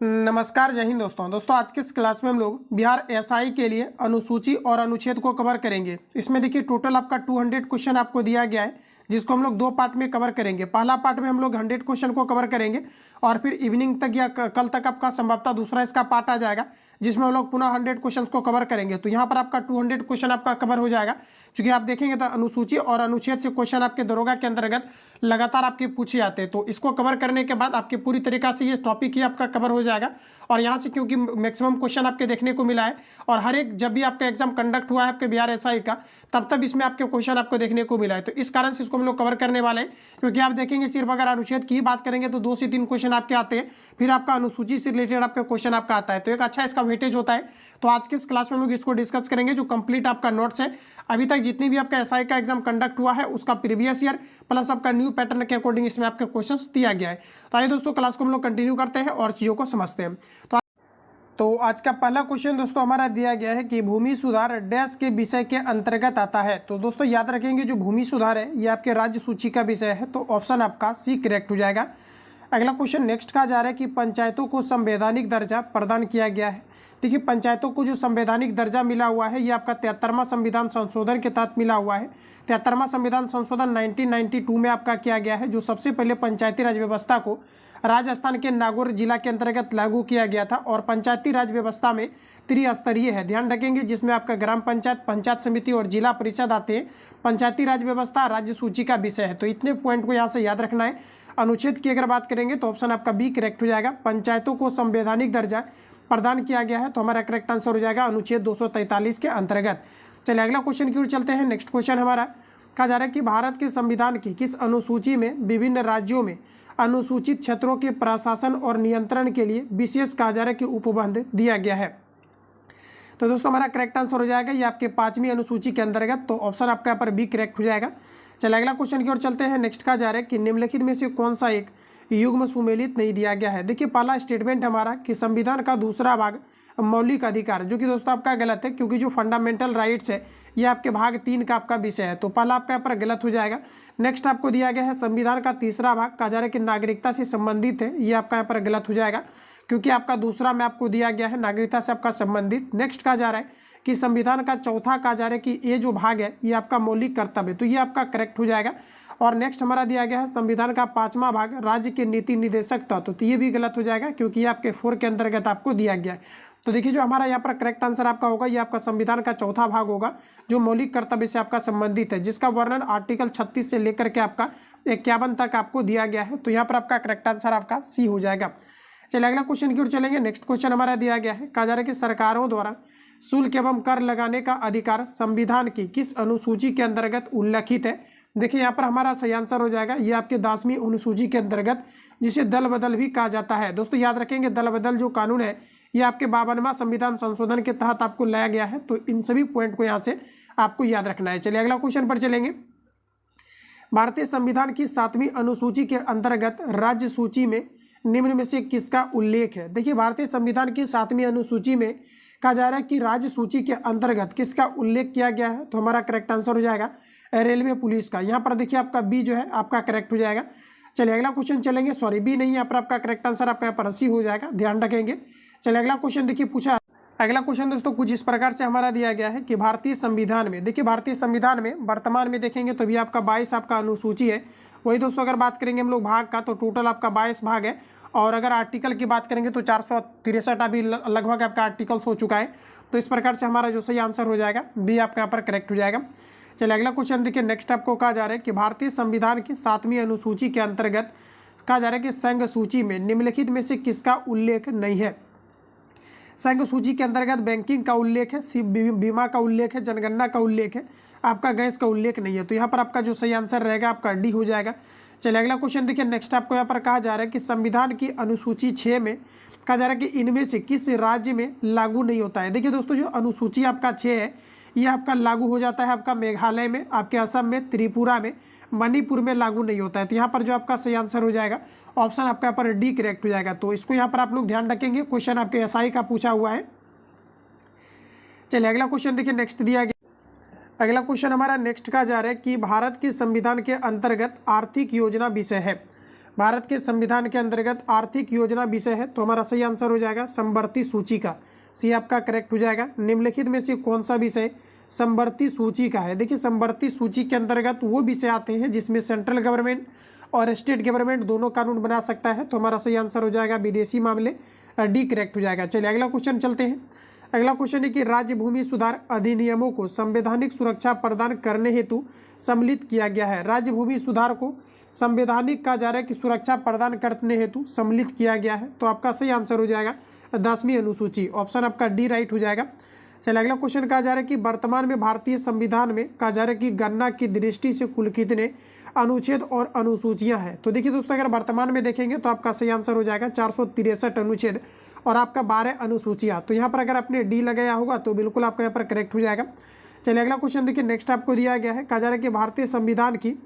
नमस्कार, जय हिंद दोस्तों आज के इस क्लास में हम लोग बिहार एसआई के लिए अनुसूची और अनुच्छेद को कवर करेंगे। इसमें देखिए टोटल आपका 200 क्वेश्चन आपको दिया गया है, जिसको हम लोग दो पार्ट में कवर करेंगे। पहला पार्ट में हम लोग 100 क्वेश्चन को कवर करेंगे और फिर इवनिंग तक या कल तक आपका संभवतः दूसरा इसका पार्ट आ जाएगा, जिसमें हम लोग पुनः 100 क्वेश्चन को कवर करेंगे। तो यहाँ पर आपका 200 क्वेश्चन आपका कवर हो जाएगा। क्योंकि आप देखेंगे तो अनुसूची और अनुच्छेद से क्वेश्चन आपके दरोगा के अंतर्गत लगातार आपके पूछे जाते हैं। तो इसको कवर करने के बाद आपके पूरी तरीका से ये टॉपिक ही आपका कवर हो जाएगा। और यहाँ से क्योंकि मैक्सिमम क्वेश्चन आपके देखने को मिला है और हर एक जब भी आपका एग्जाम कंडक्ट हुआ है आपके बिहार एसआई का, तब इसमें आपके क्वेश्चन आपको देखने को मिला है। तो इस कारण से इसको हम लोग कवर करने वाले हैं। क्योंकि आप देखेंगे सिर्फ अगर अनुच्छेद की ही बात करेंगे तो 2 से 3 क्वेश्चन आपके आते हैं, फिर आपका अनुसूची से रिलेटेड आपका क्वेश्चन आपका आता है। तो एक अच्छा इसका वेटेज होता है। तो आज के इस क्लास में हम लोग इसको डिस्कस करेंगे। जो कंप्लीट आपका नोट्स है, अभी तक जितनी भी आपका एसआई का एग्जाम कंडक्ट हुआ है उसका प्रीवियस ईयर प्लस आपका न्यू पैटर्न के अकॉर्डिंग इसमें आपके क्वेश्चंस दिया गया है। तो आइए दोस्तों क्लास को हम लोग कंटिन्यू करते हैं और चीज़ों को समझते हैं। तो आज का पहला क्वेश्चन दोस्तों हमारा दिया गया है कि भूमि सुधार डैश के विषय के अंतर्गत आता है। तो दोस्तों याद रखेंगे जो भूमि सुधार है ये आपके राज्य सूची का विषय है। तो ऑप्शन आपका सी करेक्ट हो जाएगा। अगला क्वेश्चन नेक्स्ट कहा जा रहा है कि पंचायतों को संवैधानिक दर्जा प्रदान किया गया है। देखिए पंचायतों को जो संवैधानिक दर्जा मिला हुआ है ये आपका 73वां संविधान संशोधन के तहत मिला हुआ है। 73वां संविधान संशोधन 1992 में आपका किया गया है, जो सबसे पहले पंचायती राज व्यवस्था को राजस्थान के नागौर जिला के अंतर्गत लागू किया गया था। और पंचायती राज व्यवस्था में त्रिस्तरीय है, ध्यान रखेंगे, जिसमें आपका ग्राम पंचायत, पंचायत समिति और जिला परिषद आते हैं। पंचायती राज व्यवस्था राज्य सूची का विषय है। तो इतने पॉइंट को यहाँ से याद रखना है। अनुच्छेद की अगर बात करेंगे तो ऑप्शन आपका बी करेक्ट हो जाएगा। पंचायतों को संवैधानिक दर्जा प्रदान किया गया है, तो हमारा करेक्ट आंसर हो जाएगा अनुच्छेद 243 के अंतर्गत। चलिए अगला क्वेश्चन की ओर चलते हैं। नेक्स्ट क्वेश्चन हमारा कहा जा रहा है कि भारत के संविधान की किस अनुसूची में विभिन्न राज्यों में अनुसूचित क्षेत्रों के प्रशासन और नियंत्रण के लिए विशेष कहा जा रहा है कि उपबंध दिया गया है। तो दोस्तों हमारा करेक्ट आंसर हो जाएगा ये आपके 5वीं अनुसूची के अंतर्गत। तो ऑप्शन आपका यहाँ पर बी करेक्ट हो जाएगा। चलिए अगला क्वेश्चन की ओर चलते हैं। नेक्स्ट कहा जा रहा है कि निम्नलिखित में से कौन सा एक युग्म सुमेलित नहीं दिया गया है। देखिए पहला स्टेटमेंट हमारा कि संविधान का दूसरा भाग मौलिक अधिकार, जो कि दोस्तों आपका गलत है, क्योंकि जो फंडामेंटल राइट्स है ये आपके भाग 3 का आपका विषय है। तो पहला आपका यहाँ पर गलत हो जाएगा। नेक्स्ट आपको दिया गया है संविधान का तीसरा भाग कहा जा रहा है कि नागरिकता से संबंधित है, ये आपका यहाँ पर गलत हो जाएगा, क्योंकि आपका दूसरा में आपको दिया गया है नागरिकता से आपका संबंधित। नेक्स्ट कहा जा रहा है कि संविधान का चौथा कहा जा रहा है कि ये जो भाग है ये आपका मौलिक कर्तव्य है, तो ये आपका करेक्ट हो जाएगा। और नेक्स्ट हमारा दिया गया है संविधान का 5वां भाग राज्य के नीति निर्देशक तत्व, तो ये भी गलत हो जाएगा, क्योंकि ये आपके 4 के अंतर्गत आपको दिया गया है। तो देखिए जो हमारा यहाँ पर करेक्ट आंसर आपका होगा ये आपका संविधान का चौथा भाग होगा, जो मौलिक कर्तव्य से आपका संबंधित है, जिसका वर्णन आर्टिकल 36 से लेकर के आपका 51 तक आपको दिया गया है। तो यहाँ पर आपका करेक्ट आंसर आपका सी हो जाएगा। चलिए अगला क्वेश्चन की ओर चलेंगे। नेक्स्ट क्वेश्चन हमारा दिया गया है, कहा जा रहा है कि सरकारों द्वारा शुल्क एवं कर लगाने का अधिकार संविधान की किस अनुसूची के अंतर्गत उल्लेखित है। देखिए यहाँ पर हमारा सही आंसर हो जाएगा ये आपके 10वीं अनुसूची के अंतर्गत, जिसे दल बदल भी कहा जाता है। दोस्तों याद रखेंगे दल बदल जो कानून है ये आपके 52वां संविधान संशोधन के तहत आपको लाया गया है। तो इन सभी पॉइंट को यहाँ से आपको याद रखना है। चलिए अगला क्वेश्चन पर चलेंगे। भारतीय संविधान की 7वीं अनुसूची के अंतर्गत राज्य सूची में निम्न में से किसका उल्लेख है। देखिए भारतीय संविधान की 7वीं अनुसूची में कहा जा रहा है कि राज्य सूची के अंतर्गत किसका उल्लेख किया गया है। तो हमारा करेक्ट आंसर हो जाएगा रेलवे पुलिस का। यहाँ पर देखिए आपका बी जो है आपका करेक्ट हो जाएगा। चलिए अगला क्वेश्चन चलेंगे। सॉरी बी नहीं, यहाँ पर आपका करेक्ट आंसर आपका यहाँ पर सी हो जाएगा, ध्यान रखेंगे। चलिए अगला क्वेश्चन देखिए पूछा। अगला क्वेश्चन दोस्तों कुछ इस प्रकार से हमारा दिया गया है कि भारतीय संविधान में, देखिए भारतीय संविधान में वर्तमान में देखेंगे तो भी आपका 22 आपका अनुसूची है। वही दोस्तों अगर बात करेंगे हम लोग भाग का तो टोटल आपका 22 भाग है। और अगर आर्टिकल की बात करेंगे तो 463 अभी लगभग आपका आर्टिकल्स हो चुका है। तो इस प्रकार से हमारा जो सही आंसर हो जाएगा बी आपका यहाँ पर करेक्ट हो जाएगा। चलिए अगला क्वेश्चन देखिए। नेक्स्ट आपको कहा जा रहा है कि भारतीय संविधान की 7वीं अनुसूची के अंतर्गत कहा जा रहा है कि संघ सूची में निम्नलिखित में से किसका उल्लेख नहीं है। संघ सूची के अंतर्गत बैंकिंग का उल्लेख है, बीमा का उल्लेख है, जनगणना का उल्लेख है, आपका गैस का उल्लेख नहीं है। तो यहाँ पर आपका जो सही आंसर रहेगा आपका डी हो जाएगा। चलिए अगला क्वेश्चन देखिए। नेक्स्ट आपको यहाँ पर कहा जा रहा है कि संविधान की अनुसूची 6 में कहा जा रहा है कि इनमें से किस राज्य में लागू नहीं होता है। देखिए दोस्तों जो अनुसूची आपका 6 है ये आपका लागू हो जाता है आपका मेघालय में, आपके असम में, त्रिपुरा में, मणिपुर में लागू नहीं होता है। तो यहाँ पर जो आपका सही आंसर हो जाएगा ऑप्शन आपका यहाँ पर डी करेक्ट हो जाएगा। तो इसको यहाँ पर आप लोग ध्यान रखेंगे, क्वेश्चन आपके एसआई का पूछा हुआ है। चलिए अगला क्वेश्चन देखिए। नेक्स्ट दिया गया अगला क्वेश्चन हमारा नेक्स्ट का जा रहा है कि भारत के संविधान के अंतर्गत आर्थिक योजना विषय है। भारत के संविधान के अंतर्गत आर्थिक योजना विषय है, तो हमारा सही आंसर हो जाएगा समवर्ती सूची का, सी आपका करेक्ट हो जाएगा। निम्नलिखित में से कौन सा विषय समवर्ती सूची का है? देखिए समवर्ती सूची के अंतर्गत वो विषय आते हैं जिसमें सेंट्रल गवर्नमेंट और स्टेट गवर्नमेंट दोनों कानून बना सकता है, तो हमारा सही आंसर हो जाएगा विदेशी मामले, डी करेक्ट हो जाएगा। चलिए अगला क्वेश्चन चलते हैं। अगला क्वेश्चन है कि राज्य भूमि सुधार अधिनियमों को संवैधानिक सुरक्षा प्रदान करने हेतु सम्मिलित किया गया है। राज्य भूमि सुधार को संवैधानिक कहा जा रहा है कि सुरक्षा प्रदान करने हेतु सम्मिलित किया गया है, तो आपका सही आंसर हो जाएगा 10वीं अनुसूची, ऑप्शन आपका डी राइट हो जाएगा। चलिए अगला क्वेश्चन कहा जा रहा है कि वर्तमान में भारतीय संविधान में कहा जा रहा है कि गणना की दृष्टि से कुल कितने अनुच्छेद और अनुसूचियां हैं? तो देखिए दोस्तों, अगर वर्तमान में देखेंगे तो आपका सही आंसर हो जाएगा 463 अनुच्छेद और आपका 12 अनुसूचियां। तो यहाँ पर अगर आपने डी लगाया होगा तो बिल्कुल आपका यहाँ पर करेक्ट हो जाएगा। चलिए अगला क्वेश्चन देखिए, नेक्स्ट आपको दिया गया है, कहा जा रहा है कि भारतीय संविधान की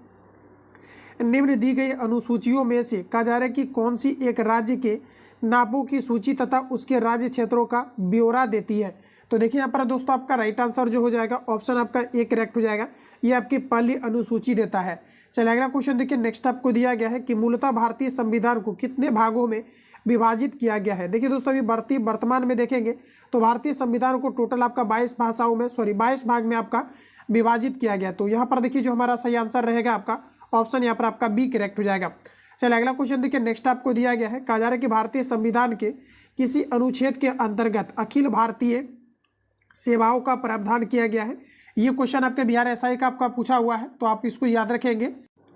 निम्न दी गई अनुसूचियों में से कहा जा रहा है कि कौन सी एक राज्य के नापों की सूची तथा उसके राज्य क्षेत्रों का ब्यौरा देती है? तो देखिए यहाँ पर दोस्तों आपका राइट आंसर जो हो जाएगा ऑप्शन आपका ए करेक्ट हो जाएगा, ये आपकी पहली अनुसूची देता है। चलिए अगला क्वेश्चन देखिए, नेक्स्ट आपको दिया गया है कि मूलतः भारतीय संविधान को कितने भागों में विभाजित किया गया है? देखिए दोस्तों, अभी वर्तमान में देखेंगे तो भारतीय संविधान को टोटल आपका 22 भाग में आपका विभाजित किया गया। तो यहाँ पर देखिए जो हमारा सही आंसर रहेगा आपका ऑप्शन यहाँ पर आपका बी करेक्ट हो जाएगा। चलिए अगला क्वेश्चन देखिए, नेक्स्ट आपको दिया गया है, कहा जा रहा है कि भारतीय संविधान के किसी अनुच्छेद के अंतर्गत अखिल भारतीय सेवाओं का प्रावधान किया गया है। ये क्वेश्चन आपके बिहार एसआई का आपका पूछा हुआ है, तो आप इसको याद रखेंगे।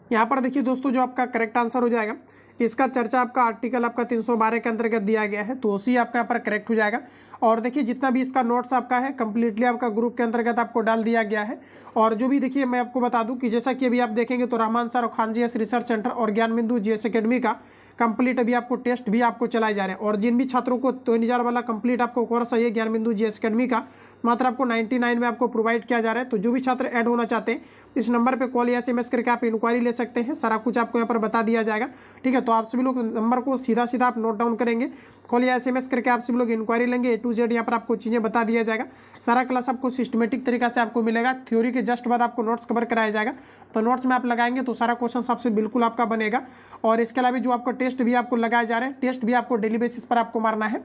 यहाँ पर देखिए दोस्तों जो आपका करेक्ट आंसर हो जाएगा, इसका चर्चा आपका आर्टिकल आपका 312 के अंतर्गत दिया गया है, तो उसी आपका यहाँ पर करेक्ट हो जाएगा। और देखिए जितना भी इसका नोट्स आपका है कंप्लीटली आपका ग्रुप के अंतर्गत आपको डाल दिया गया है। और जो भी देखिए मैं आपको बता दूं कि जैसा कि अभी आप देखेंगे तो रहमान सर और खान जीएस रिसर्च सेंटर और ज्ञान बिंदु जीएस एकेडमी का कंप्लीट अभी आपको टेस्ट भी आपको चलाए जा रहे हैं। और जिन भी छात्रों को 2000 वाला कंप्लीट आपको कोर्स है ज्ञान बिंदु जीएस एकेडमी का, मात्र आपको 99 में आपको प्रोवाइड किया जा रहा है। तो जो भी छात्र ऐड होना चाहते हैं इस नंबर पे कॉल या एसएमएस करके आप इंक्वायरी ले सकते हैं, सारा कुछ आपको यहाँ पर बता दिया जाएगा। ठीक है, तो आप सभी लोग नंबर को सीधा आप नोट डाउन करेंगे, कॉल या एसएमएस करके आप सभी लोग इंक्वायरी लेंगे, A to Z यहाँ पर आपको चीज़ें बता दिया जाएगा। सारा क्लास आपको सिस्टमेटिक तरीका से आपको मिलेगा, थ्योरी के जस्ट बाद आपको नोट्स कवर कराया जाएगा। तो नोट्स में आप लगाएंगे तो सारा क्वेश्चन आपसे बिल्कुल आपका बनेगा। और इसके अलावा जो आपको टेस्ट भी आपको लगाए जा रहे हैं, टेस्ट भी आपको डेली बेसिस पर आपको मारना है।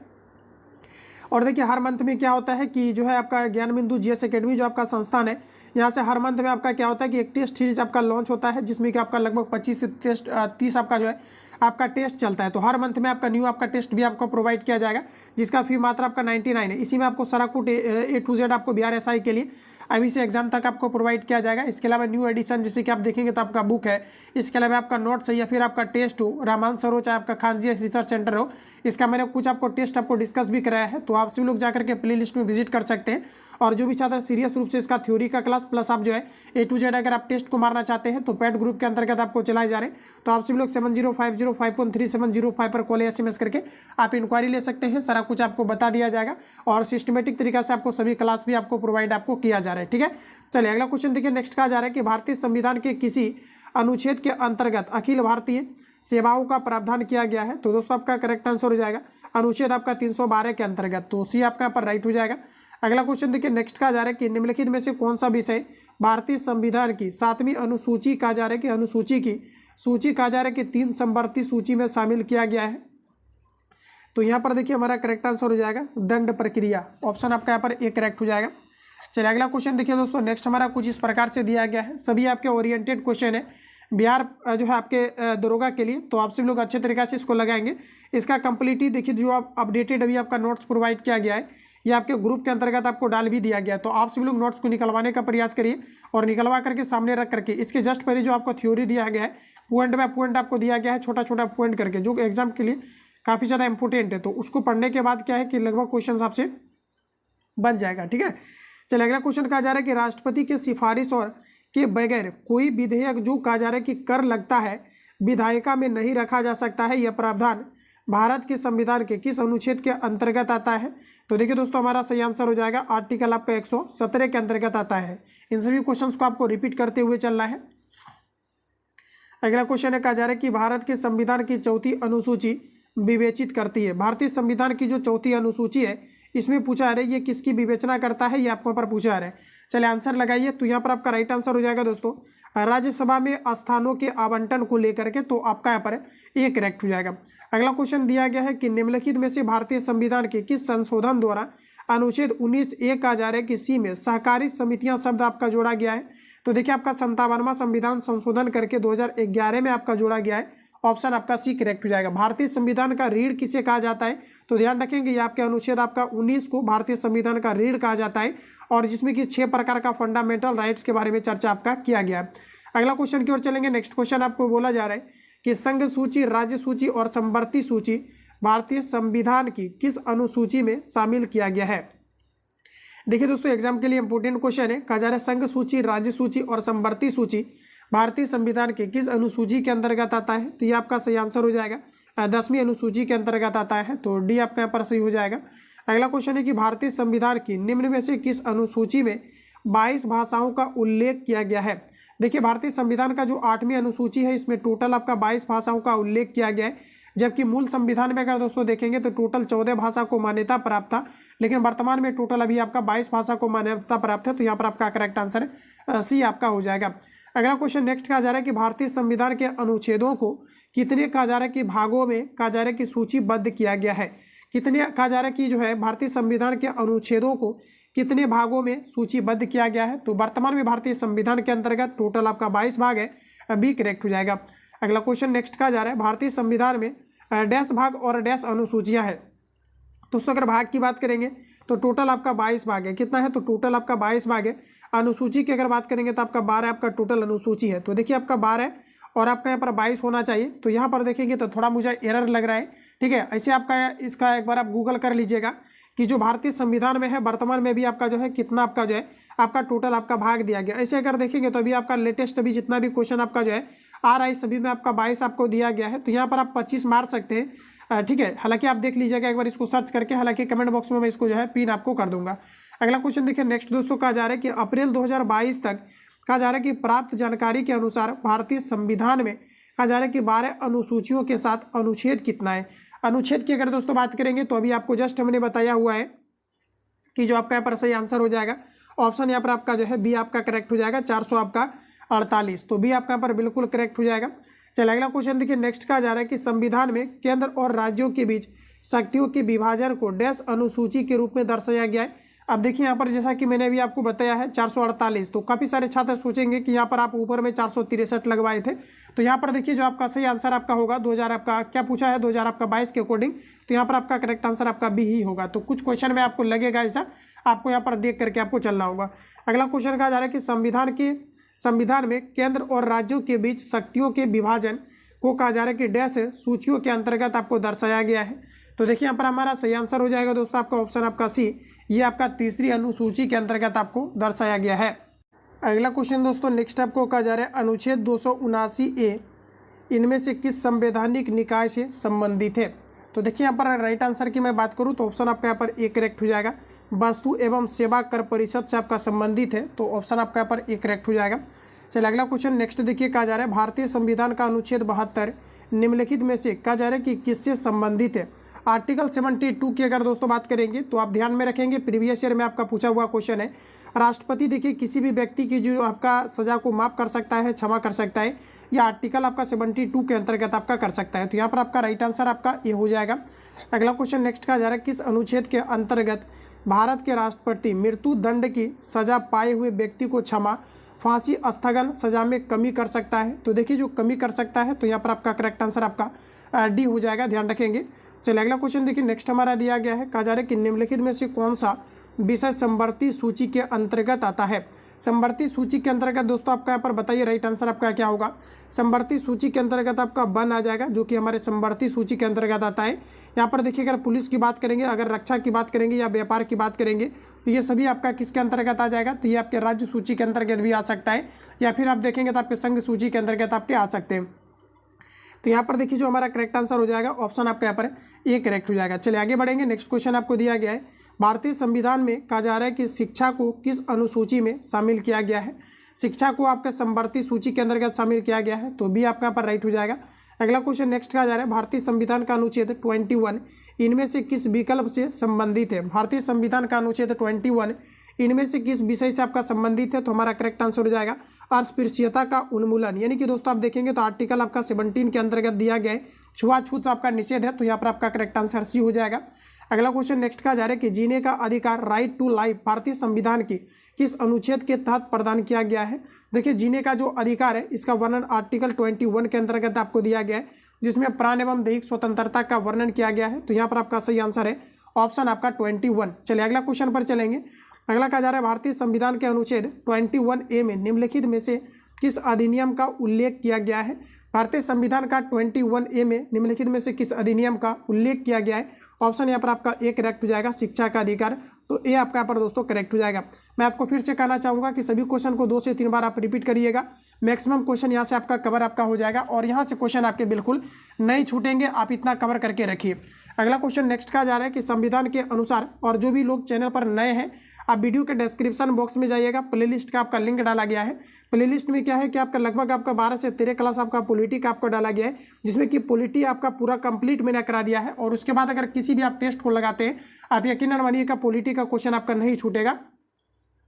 और देखिए हर मंथ में क्या होता है कि जो है आपका ज्ञान बिंदु जीएस एकेडमी जो आपका संस्थान है, यहाँ से हर मंथ में आपका क्या होता है कि एक टेस्ट सीरीज आपका लॉन्च होता है, जिसमें कि आपका लगभग 25 से 30 आपका जो है आपका टेस्ट चलता है। तो हर मंथ में आपका न्यू आपका टेस्ट भी आपको प्रोवाइड किया जाएगा, जिसका फी मात्र आपका 99 है। इसी में आपको सारा कुछ A to Z आपको बिहार एसआई के लिए अभी से एग्जाम तक आपको प्रोवाइड किया जाएगा। इसके अलावा न्यू एडिशन जैसे कि आप देखेंगे तो आपका बुक है, इसके अलावा आपका नोट्स है या फिर आपका टेस्ट हो, रहमान सर हो चाहे आपका खान जी रिसर्च सेंटर हो, इसका मैंने कुछ आपको टेस्ट आपको डिस्कस भी कराया है। तो आप सभी लोग जाकर के प्ले लिस्ट में विजिट कर सकते हैं। और जो भी छात्र सीरियस रूप से इसका थ्योरी का क्लास प्लस आप जो है A to Z अगर आप टेस्ट को मारना चाहते हैं तो पेड ग्रुप के अंतर्गत आपको चलाए जा रहे हैं। तो आप सभी लोग 7050513705 पर कॉल या एसएमएस करके आप इंक्वायरी ले सकते हैं, सारा कुछ आपको बता दिया जाएगा और सिस्टमेटिक तरीका से आपको सभी क्लास भी आपको प्रोवाइड आपको किया जा रहा है। ठीक है, चलिए अगला क्वेश्चन देखिए, नेक्स्ट कहा जा रहा है कि भारतीय संविधान के किसी अनुच्छेद के अंतर्गत अखिल भारतीय सेवाओं का प्रावधान किया गया है? तो दोस्तों आपका करेक्ट आंसर हो जाएगा अनुच्छेद आपका 312 के अंतर्गत, तो सी आपका यहाँ पर राइट हो जाएगा। अगला क्वेश्चन देखिए, नेक्स्ट कहा जा रहा है कि निम्नलिखित में से कौन सा विषय भारतीय संविधान की 7वीं अनुसूची कहा जा रहा है कि अनुसूची की सूची कहा जा रहा है कि 3 समवर्ती सूची में शामिल किया गया है? तो यहाँ पर देखिए हमारा करेक्ट आंसर हो जाएगा दंड प्रक्रिया, ऑप्शन आपका यहाँ पर ए करेक्ट हो जाएगा। चलिए अगला क्वेश्चन देखिए दोस्तों, नेक्स्ट हमारा कुछ इस प्रकार से दिया गया है, सभी आपके ओरिएंटेड क्वेश्चन है बिहार जो है आपके दरोगा के लिए, तो आप सभी लोग अच्छे तरीके से इसको लगाएंगे। इसका कंप्लीटली देखिए जो आप अपडेटेड अभी आपका नोट्स प्रोवाइड किया गया है, ये आपके ग्रुप के अंतर्गत आपको डाल भी दिया गया। तो आप सभी लोग नोट्स को निकलवाने का प्रयास करिए और निकलवा करके सामने रख करके इसके जस्ट पहले जो आपको थ्योरी दिया गया है पॉइंट बाय पॉइंट आपको दिया गया है, छोटा छोटा पॉइंट करके, जो एग्जाम के लिए काफ़ी ज़्यादा इंपॉर्टेंट है। तो उसको पढ़ने के बाद क्या है कि लगभग क्वेश्चन आपसे बन जाएगा। ठीक है, चलिए अगला क्वेश्चन कहा जा रहा है कि राष्ट्रपति के सिफारिश और के बगैर कोई विधेयक जो कहा जा रहा है कि कर लगता है विधायिका में नहीं रखा जा सकता है, यह प्रावधान भारत के संविधान के किस अनुच्छेद के अंतर्गत आता है? तो देखिए दोस्तों हमारा सही आंसर हो जाएगा आर्टिकल आपका 117 के अंतर्गत आता है। इन सभी क्वेश्चंस को आपको रिपीट करते हुए चलना है। अगला क्वेश्चन है, कहा जा रहा है कि भारत के संविधान की 4थी अनुसूची विवेचित करती है। भारतीय संविधान की जो 4थी अनुसूची है इसमें पूछा जा रहा है ये किसकी विवेचना करता है, ये आपको पर पूछा जा रहा है। चलिए आंसर लगाइए, तो यहाँ पर आपका राइट आंसर हो जाएगा दोस्तों राज्यसभा में स्थानों के आवंटन को लेकर के, तो आपका यहाँ पर ये करेक्ट हो जाएगा। अगला क्वेश्चन दिया गया है कि निम्नलिखित में से भारतीय संविधान के किस संशोधन द्वारा अनुच्छेद 19(a) कहा जा रहा है कि सी में सहकारी समितियां शब्द आपका जोड़ा गया है। तो देखिए आपका 57वां संविधान संशोधन करके 2011 में आपका जोड़ा गया है। ऑप्शन आपका सी करेक्ट हो जाएगा। भारतीय संविधान का रीढ़ किसे कहा जाता है, तो ध्यान रखेंगे ये आपके अनुच्छेद आपका 19 को भारतीय संविधान का रीढ़ कहा जाता है, और जिसमें कि 6 प्रकार का फंडामेंटल राइट्स के बारे में चर्चा आपका किया गया है। अगला क्वेश्चन की ओर चलेंगे। नेक्स्ट क्वेश्चन आपको बोला जा रहा है कि संघ सूची, राज्य सूची और समवर्ती सूची भारतीय संविधान की किस अनुसूची में शामिल किया गया है। देखिए दोस्तों एग्जाम के लिए इंपोर्टेंट क्वेश्चन है। कहा जा रहा है संघ सूची, राज्य सूची और समवर्ती सूची भारतीय संविधान के किस अनुसूची के अंतर्गत आता है, तो ये आपका सही आंसर हो जाएगा 10वीं अनुसूची के अंतर्गत आता है, तो डी आपका यहाँ पर सही हो जाएगा। अगला क्वेश्चन है कि भारतीय संविधान की निम्न में से किस अनुसूची में 22 भाषाओं का उल्लेख किया गया है। देखिए भारतीय संविधान का जो 8वीं अनुसूची है इसमें टोटल आपका 22 भाषाओं का उल्लेख किया गया है, जबकि मूल संविधान में अगर दोस्तों देखेंगे तो टोटल 14 भाषा को मान्यता प्राप्त था, लेकिन वर्तमान में टोटल अभी आपका 22 भाषा को मान्यता प्राप्त है। तो यहाँ पर आपका करेक्ट आंसर सी आपका हो जाएगा। अगला क्वेश्चन नेक्स्ट कहा जा रहा है कि भारतीय संविधान के अनुच्छेदों को कितने कहा जा रहा है कि भागों में कहा जा रहा है कि सूचीबद्ध किया गया है। कितने कहा जा रहा है कि जो है भारतीय संविधान के अनुच्छेदों को कितने भागों में सूचीबद्ध किया गया है, तो वर्तमान में भारतीय संविधान के अंतर्गत टोटल आपका 22 भाग है, बी करेक्ट हो जाएगा। अगला क्वेश्चन नेक्स्ट कहा जा रहा है भारतीय संविधान में डैश भाग और डैश अनुसूचियां है। दोस्तों अगर भाग की बात करेंगे तो टोटल आपका 22 भाग है। कितना है, तो टोटल आपका 22 भाग है। अनुसूची की अगर बात करेंगे तो आपका 12 आपका टोटल अनुसूची है। तो देखिए आपका 12 और आपका यहाँ पर 22 होना चाहिए। तो यहाँ पर देखेंगे तो थोड़ा मुझे एरर लग रहा है, ठीक है। ऐसे आपका इसका एक बार आप गूगल कर लीजिएगा कि जो भारतीय संविधान में है वर्तमान में भी आपका जो है कितना आपका जो है आपका टोटल आपका भाग दिया गया। ऐसे अगर देखेंगे तो अभी आपका लेटेस्ट अभी जितना भी क्वेश्चन आपका जो है आ रहा है सभी में आपका 22 आपको दिया गया है। तो यहाँ पर आप 25 मार सकते हैं, ठीक है। हालांकि आप देख लीजिएगा एक बार इसको सर्च करके, हालांकि कमेंट बॉक्स में मैं इसको जो है पिन आपको कर दूंगा। अगला क्वेश्चन देखिए नेक्स्ट दोस्तों कहा जा रहा है कि अप्रैल 2022 तक कहा जा रहा है कि प्राप्त जानकारी के अनुसार भारतीय संविधान में कहा जा रहा है कि 12 अनुसूचियों के साथ अनुच्छेद कितना है। अनुच्छेद की अगर दोस्तों बात करेंगे तो अभी आपको जस्ट हमने बताया हुआ है कि जो आपका यहाँ पर सही आंसर हो जाएगा ऑप्शन यहाँ पर आपका जो है बी आपका करेक्ट हो जाएगा 448। तो बी आपका यहाँ पर बिल्कुल करेक्ट हो जाएगा। चलिए अगला क्वेश्चन देखिए नेक्स्ट कहा जा रहा है कि संविधान में केंद्र और राज्यों के बीच शक्तियों के विभाजन को डैश अनुसूची के रूप में दर्शाया गया है। अब देखिए यहाँ पर जैसा कि मैंने अभी आपको बताया है 448, तो काफ़ी सारे छात्र सोचेंगे कि यहाँ पर आप ऊपर में 463 लगवाए थे। तो यहाँ पर देखिए जो आपका सही आंसर आपका होगा 2000 आपका क्या पूछा है 2022 के अकॉर्डिंग, तो यहाँ पर आपका करेक्ट आंसर आपका बी ही होगा। तो कुछ क्वेश्चन में आपको लगेगा ऐसा, आपको यहाँ पर देख करके आपको चलना होगा। अगला क्वेश्चन कहा जा रहा है कि संविधान में केंद्र और राज्यों के बीच शक्तियों के विभाजन को कहा जा रहा है कि डैश सूचियों के अंतर्गत आपको दर्शाया गया है। तो देखिए यहाँ पर हमारा सही आंसर हो जाएगा दोस्तों आपका ऑप्शन आपका सी, ये आपका तीसरी अनुसूची के अंतर्गत आपको दर्शाया गया है। अगला क्वेश्चन दोस्तों नेक्स्ट आपको कहा जा रहा है अनुच्छेद 279A इनमें से किस संवैधानिक निकाय से संबंधित है। तो देखिए यहाँ पर राइट आंसर की मैं बात करूँ तो ऑप्शन आपका यहाँ पर ए करेक्ट हो जाएगा। वस्तु एवं सेवा कर परिषद से आपका संबंधित है, तो ऑप्शन आपका यहाँ पर ए करेक्ट हो जाएगा। चलिए अगला क्वेश्चन नेक्स्ट देखिए कहा जा रहा है भारतीय संविधान का अनुच्छेद 72 निम्नलिखित में से कहा जा रहा है कि किससे संबंधित है। आर्टिकल 72 की अगर दोस्तों बात करेंगे तो आप ध्यान में रखेंगे प्रीवियस ईयर में आपका पूछा हुआ क्वेश्चन है। राष्ट्रपति देखिए किसी भी व्यक्ति की जो आपका सजा को माफ कर सकता है, क्षमा कर सकता है, या आर्टिकल आपका 72 के अंतर्गत आपका कर सकता है। तो यहाँ पर आपका राइट आंसर आपका ये हो जाएगा। अगला क्वेश्चन नेक्स्ट कहा जा रहा है किस अनुच्छेद के अंतर्गत भारत के राष्ट्रपति मृत्यु दंड की सजा पाए हुए व्यक्ति को क्षमा, फांसी स्थगन सजा में कमी कर सकता है। तो देखिए जो कमी कर सकता है तो यहाँ पर आपका करेक्ट आंसर आपका डी हो जाएगा, ध्यान रखेंगे। चलिए अगला क्वेश्चन देखिए नेक्स्ट हमारा दिया गया है, कहा जा रहा है कि निम्नलिखित में से कौन सा विषय समवर्ती सूची के अंतर्गत आता है। समवर्ती सूची के अंतर्गत दोस्तों आपका यहाँ पर बताइए राइट आंसर आपका क्या होगा। समवर्ती सूची के अंतर्गत आपका वन आ जाएगा जो कि हमारे समवर्ती सूची के अंतर्गत आता है। यहाँ पर देखिए अगर पुलिस की बात करेंगे, अगर रक्षा की बात करेंगे या व्यापार की बात करेंगे तो ये सभी आपका किसके अंतर्गत आ जाएगा, तो ये आपके राज्य सूची के अंतर्गत भी आ सकता है, या फिर आप देखेंगे तो आपके संघ सूची के अंतर्गत आपके आ सकते हैं। तो यहाँ पर देखिए जो हमारा करेक्ट आंसर हो जाएगा ऑप्शन आपका यहाँ पर ए करेक्ट हो जाएगा। चलिए आगे बढ़ेंगे। नेक्स्ट क्वेश्चन आपको दिया गया है भारतीय संविधान में कहा जा रहा है कि शिक्षा को किस अनुसूची में शामिल किया गया है। शिक्षा को आपके समवर्ती सूची के अंतर्गत शामिल किया गया है, तो बी आपका यहाँ पर राइट हो जाएगा। अगला क्वेश्चन नेक्स्ट कहा जा रहा है भारतीय संविधान का अनुच्छेद 21 इनमें से किस विकल्प से संबंधित है। भारतीय संविधान का अनुच्छेद 21 इनमें से किस विषय से आपका संबंधित है, तो हमारा करेक्ट आंसर हो जाएगा अस्पृश्यता का उन्मूलन, यानी कि दोस्तों आप देखेंगे तो आर्टिकल आपका 17 के अंतर्गत दिया गया है छुआछूत आपका निषेध है, तो यहाँ पर आपका करेक्ट आंसर सी हो जाएगा। अगला क्वेश्चन नेक्स्ट का जा रहा है कि जीने का अधिकार राइट टू लाइफ भारतीय संविधान के किस अनुच्छेद के तहत प्रदान किया गया है। देखिए जीने का जो अधिकार है इसका वर्णन आर्टिकल 21 के अंतर्गत आपको दिया गया है, जिसमें प्राण एवं दैहिक स्वतंत्रता का वर्णन किया गया है। तो यहाँ पर आपका सही आंसर है ऑप्शन आपका 21। चलिए अगला क्वेश्चन पर चलेंगे। अगला कहा जा रहा है भारतीय संविधान के अनुच्छेद 21A में निम्नलिखित में से किस अधिनियम का उल्लेख किया गया है। भारतीय संविधान का 21A में निम्नलिखित में से किस अधिनियम का उल्लेख किया गया है। ऑप्शन यहाँ पर आपका ए करेक्ट हो जाएगा, शिक्षा का अधिकार, तो ए आपका यहाँ पर दोस्तों करेक्ट हो जाएगा। मैं आपको फिर से कहना चाहूँगा कि सभी क्वेश्चन को 2 से 3 बार आप रिपीट करिएगा, मैक्सिमम क्वेश्चन यहाँ से आपका कवर आपका हो जाएगा और यहाँ से क्वेश्चन आपके बिल्कुल नहीं छूटेंगे, आप इतना कवर करके रखिए। अगला क्वेश्चन नेक्स्ट का जा रहा है कि संविधान के अनुसार, और जो भी लोग चैनल पर नए हैं आप वीडियो के डिस्क्रिप्शन बॉक्स में जाइएगा, प्लेलिस्ट का आपका लिंक डाला गया है। प्लेलिस्ट में क्या है कि आपका लगभग आपका 12 से 13 क्लास आपका पॉलिटी का आपको डाला गया है, जिसमें कि पॉलिटी आपका पूरा कंप्लीट मैंने करा दिया है। और उसके बाद अगर किसी भी आप टेस्ट को लगाते हैं आप यकीनन मानिएगा पॉलिटी का क्वेश्चन आपका नहीं छूटेगा,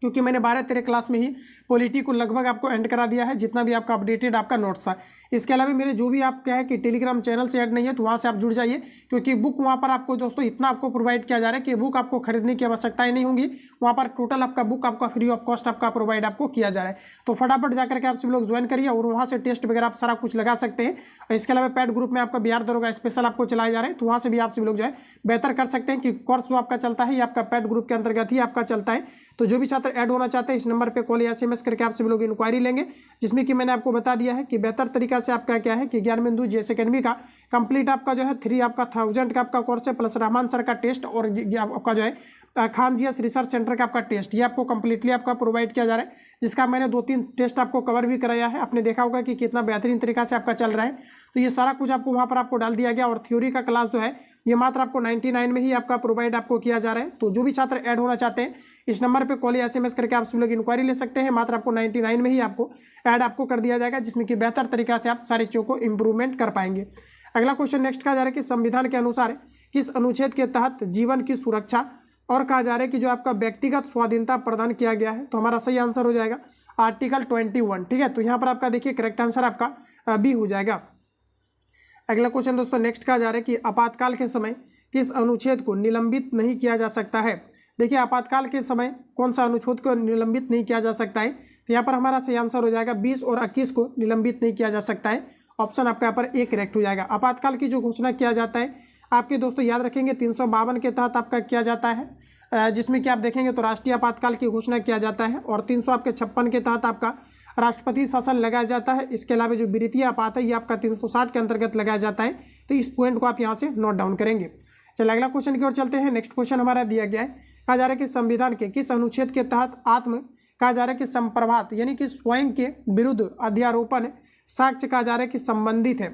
क्योंकि मैंने 12-13 क्लास में ही पॉलिटी को लगभग आपको एंड करा दिया है, जितना भी आपका अपडेटेड आपका नोट्स था। इसके अलावा मेरे जो भी आप क्या है कि टेलीग्राम चैनल से ऐड नहीं है तो वहाँ से आप जुड़ जाइए, क्योंकि बुक वहाँ पर आपको दोस्तों इतना आपको प्रोवाइड किया जा रहा है कि बुक आपको खरीदने की आवश्यकता ही नहीं होगी। वहाँ पर टोटल आपका बुक आपका फ्री ऑफ कॉस्ट आपका प्रोवाइड आपको किया जा रहा है। तो फटाफट जाकर के आप सब लोग ज्वाइन करिए और वहाँ से टेस्ट वगैरह आप सारा कुछ लगा सकते हैं। और इसके अलावा पैड ग्रुप में आपका बिहार दरोगा स्पेशल आपको चलाए जा रहे हैं, तो वहाँ से भी आप सब लोग जो है बेहतर कर सकते हैं कि कोर्स जो आपका चलता है ये आपका पैड ग्रुप के अंतर्गत ही आपका चलता है। तो जो भी छात्र ऐड होना चाहते हैं इस नंबर पे कॉल या SMS करके आप सभी लोग इंक्वायरी लेंगे, जिसमें कि मैंने आपको बता दिया है कि बेहतर तरीका से आपका क्या है कि ज्ञान बिंदु GS अकेडमी का कंप्लीट आपका जो है 3 आपका 1000 का आपका कोर्स है, प्लस रहमान सर का टेस्ट और आपका जो है खान GS रिसर्च सेंटर का आपका टेस्ट, ये आपको कंप्लीटली आपका प्रोवाइड किया जा रहा है, जिसका मैंने 2-3 टेस्ट आपको कवर भी कराया है। आपने देखा होगा कि कितना बेहतरीन तरीका से आपका चल रहा है। तो ये सारा कुछ आपको वहाँ पर आपको डाल दिया गया और थ्योरी का क्लास जो है ये मात्र आपको 99 में ही आपका प्रोवाइड आपको किया जा रहा है। तो जो भी छात्र ऐड होना चाहते हैं इस नंबर पे कॉल या SMS करके आप सब लोग इंक्वायरी ले सकते हैं। मात्र आपको 99 में ही आपको ऐड आपको कर दिया जाएगा, जिसमें कि बेहतर तरीका से आप सारी चीज़ों को इंप्रूवमेंट कर पाएंगे। अगला क्वेश्चन नेक्स्ट कहा जा रहा है कि संविधान के अनुसार किस अनुच्छेद के तहत जीवन की सुरक्षा और कहा जा रहा है कि जो आपका व्यक्तिगत स्वाधीनता प्रदान किया गया है। तो हमारा सही आंसर हो जाएगा आर्टिकल 21। ठीक है, तो यहाँ पर आपका देखिए करेक्ट आंसर आपका बी हो जाएगा। अगला क्वेश्चन दोस्तों नेक्स्ट कहा जा रहा है कि आपातकाल के समय किस अनुच्छेद को निलंबित नहीं किया जा सकता है। देखिए आपातकाल के समय कौन सा अनुच्छेद को निलंबित नहीं किया जा सकता है। तो यहाँ पर हमारा सही आंसर हो जाएगा 20 और 21 को निलंबित नहीं किया जा सकता है। ऑप्शन आपका यहाँ पर ए करेक्ट हो जाएगा। आपातकाल की जो घोषणा किया जाता है आपके दोस्तों याद रखेंगे 352 के तहत आपका किया जाता है, जिसमें कि आप देखेंगे तो राष्ट्रीय आपातकाल की घोषणा किया जाता है, और 356 के तहत आपका राष्ट्रपति शासन लगाया जाता है। इसके अलावा जो वित्तीय आपात है ये आपका 360 के अंतर्गत लगाया जाता है। तो इस पॉइंट को आप यहाँ से नोट डाउन करेंगे। चलिए अगला क्वेश्चन की ओर चलते हैं। नेक्स्ट क्वेश्चन हमारा दिया गया है, कहा जा रहा है कि संविधान के किस अनुच्छेद के तहत कहा जा रहा है कि संप्रभात यानी कि स्वयं के विरुद्ध अध्यारोपण साक्ष्य कहा जा रहा है कि संबंधित है।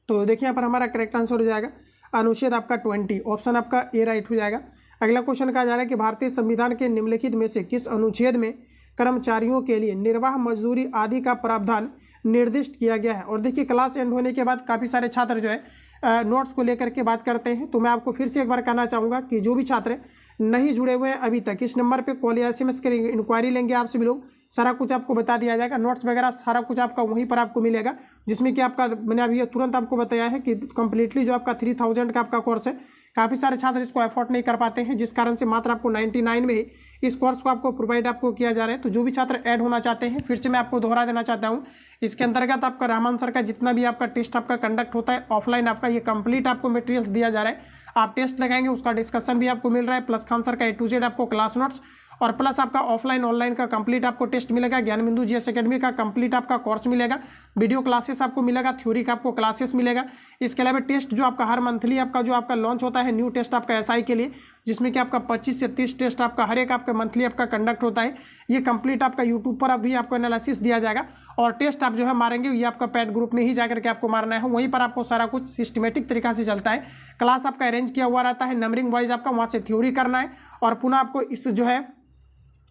तो देखिए यहाँ पर हमारा करेक्ट आंसर हो जाएगा अनुच्छेद आपका 20, ऑप्शन आपका ए राइट हो जाएगा। अगला क्वेश्चन कहा जा रहा है कि भारतीय संविधान के निम्नलिखित में से किस अनुच्छेद में कर्मचारियों के लिए निर्वाह मजदूरी आदि का प्रावधान निर्दिष्ट किया गया है। और देखिए क्लास एंड होने के बाद काफ़ी सारे छात्र जो है नोट्स को लेकर के बात करते हैं, तो मैं आपको फिर से एक बार कहना चाहूँगा कि जो भी छात्र नहीं जुड़े हुए हैं अभी तक इस नंबर पे कॉल या SMS करेंगे, इंक्वायरी लेंगे, आप सभी लोग सारा कुछ आपको बता दिया जाएगा। नोट्स वगैरह सारा कुछ आपका वहीं पर आपको मिलेगा, जिसमें कि आपका मैंने अभी तुरंत आपको बताया है कि कंप्लीटली जो आपका 3000 का आपका कोर्स है, काफ़ी सारे छात्र इसको अफोर्ड नहीं कर पाते हैं, जिस कारण से मात्र आपको 99 में ही इस कोर्स को आपको प्रोवाइड आपको किया जा रहा है। तो जो भी छात्र ऐड होना चाहते हैं फिर से मैं आपको दोहरा देना चाहता हूँ, इसके अंतर्गत आपका रहमान सर का जितना भी आपका टेस्ट आपका कंडक्ट होता है ऑफलाइन आपका ये कंप्लीट आपको मटेरियल्स दिया जा रहा है। आप टेस्ट लगाएंगे उसका डिस्कशन भी आपको मिल रहा है, प्लस खान सर का A to Z आपको क्लास नोट्स, और प्लस आपका ऑफलाइन ऑनलाइन का कंप्लीट आपको टेस्ट मिलेगा। ज्ञान बिंदु GS अकेडमी का कंप्लीट आपका कोर्स मिलेगा, वीडियो क्लासेस आपको मिलेगा, थ्योरी का आपको क्लासेस मिलेगा। इसके अलावा टेस्ट जो आपका हर मंथली आपका जो आपका लॉन्च होता है न्यू टेस्ट आपका SI के लिए, जिसमें कि आपका 25 से 30 टेस्ट आपका हर एक आपका मंथली आपका कंडक्ट होता है। ये कंप्लीट आपका यूट्यूब पर अभी आपको एनालिसिस दिया जाएगा, और टेस्ट आप जो है मारेंगे ये आपका पैड ग्रुप में ही जाकर के आपको मारना है, वहीं पर आपको सारा कुछ सिस्टमेटिक तरीका से चलता है। क्लास आपका अरेंज किया हुआ रहता है, नंबरिंग वाइज आपका वहाँ से थ्योरी करना है, और पुनः आपको इस जो है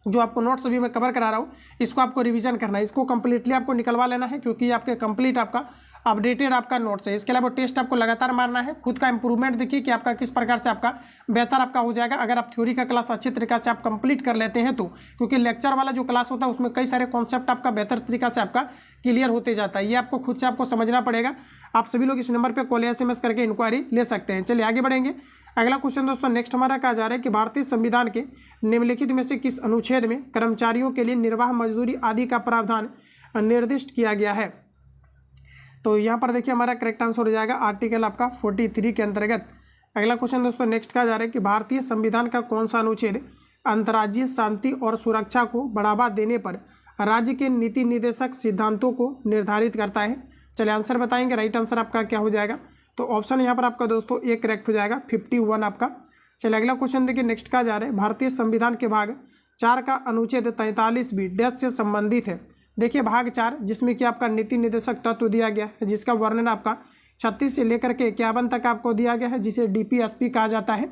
जो आपको नोट्स अभी मैं कवर करा रहा हूँ इसको आपको रिवीजन करना है, इसको कंप्लीटली आपको निकलवा लेना है, क्योंकि आपके कंप्लीट आपका अपडेटेड आपका नोट्स है। इसके अलावा टेस्ट आपको लगातार मारना है, खुद का इंप्रूवमेंट देखिए कि आपका किस प्रकार से आपका बेहतर आपका हो जाएगा अगर आप थ्योरी का क्लास अच्छे तरीके से आप कंप्लीट कर लेते हैं तो, क्योंकि लेक्चर वाला जो क्लास होता है उसमें कई सारे कॉन्सेप्ट आपका बेहतर तरीका से आपका क्लियर होते जाता है। ये आपको खुद से आपको समझना पड़ेगा। आप सभी लोग इस नंबर पर कॉल या SMS करके इंक्वायरी ले सकते हैं। चलिए आगे बढ़ेंगे। अगला क्वेश्चन दोस्तों नेक्स्ट हमारा कहा जा रहा है कि भारतीय संविधान के निम्नलिखित में से किस अनुच्छेद में कर्मचारियों के लिए निर्वाह मजदूरी आदि का प्रावधान निर्दिष्ट किया गया है। तो यहाँ पर देखिए हमारा करेक्ट आंसर हो जाएगा आर्टिकल आपका 43 के अंतर्गत। अगला क्वेश्चन दोस्तों नेक्स्ट कहा जा रहा है कि भारतीय संविधान का कौन सा अनुच्छेद अंतर्राज्यीय शांति और सुरक्षा को बढ़ावा देने पर राज्य के नीति निर्देशक सिद्धांतों को निर्धारित करता है। चलिए आंसर बताएंगे। राइट आंसर आपका क्या हो जाएगा, तो ऑप्शन यहाँ पर आपका दोस्तों ए करेक्ट हो जाएगा, 51 आपका। चलिए अगला क्वेश्चन देखिए नेक्स्ट कहा जा रहा है भारतीय संविधान के भाग 4 का अनुच्छेद 43 भी डैश से संबंधित है। देखिए भाग 4 जिसमें कि आपका नीति निर्देशक तत्व दिया गया है, जिसका वर्णन आपका 36 से लेकर के 51 तक आपको दिया गया है, जिसे DPSP कहा जाता है।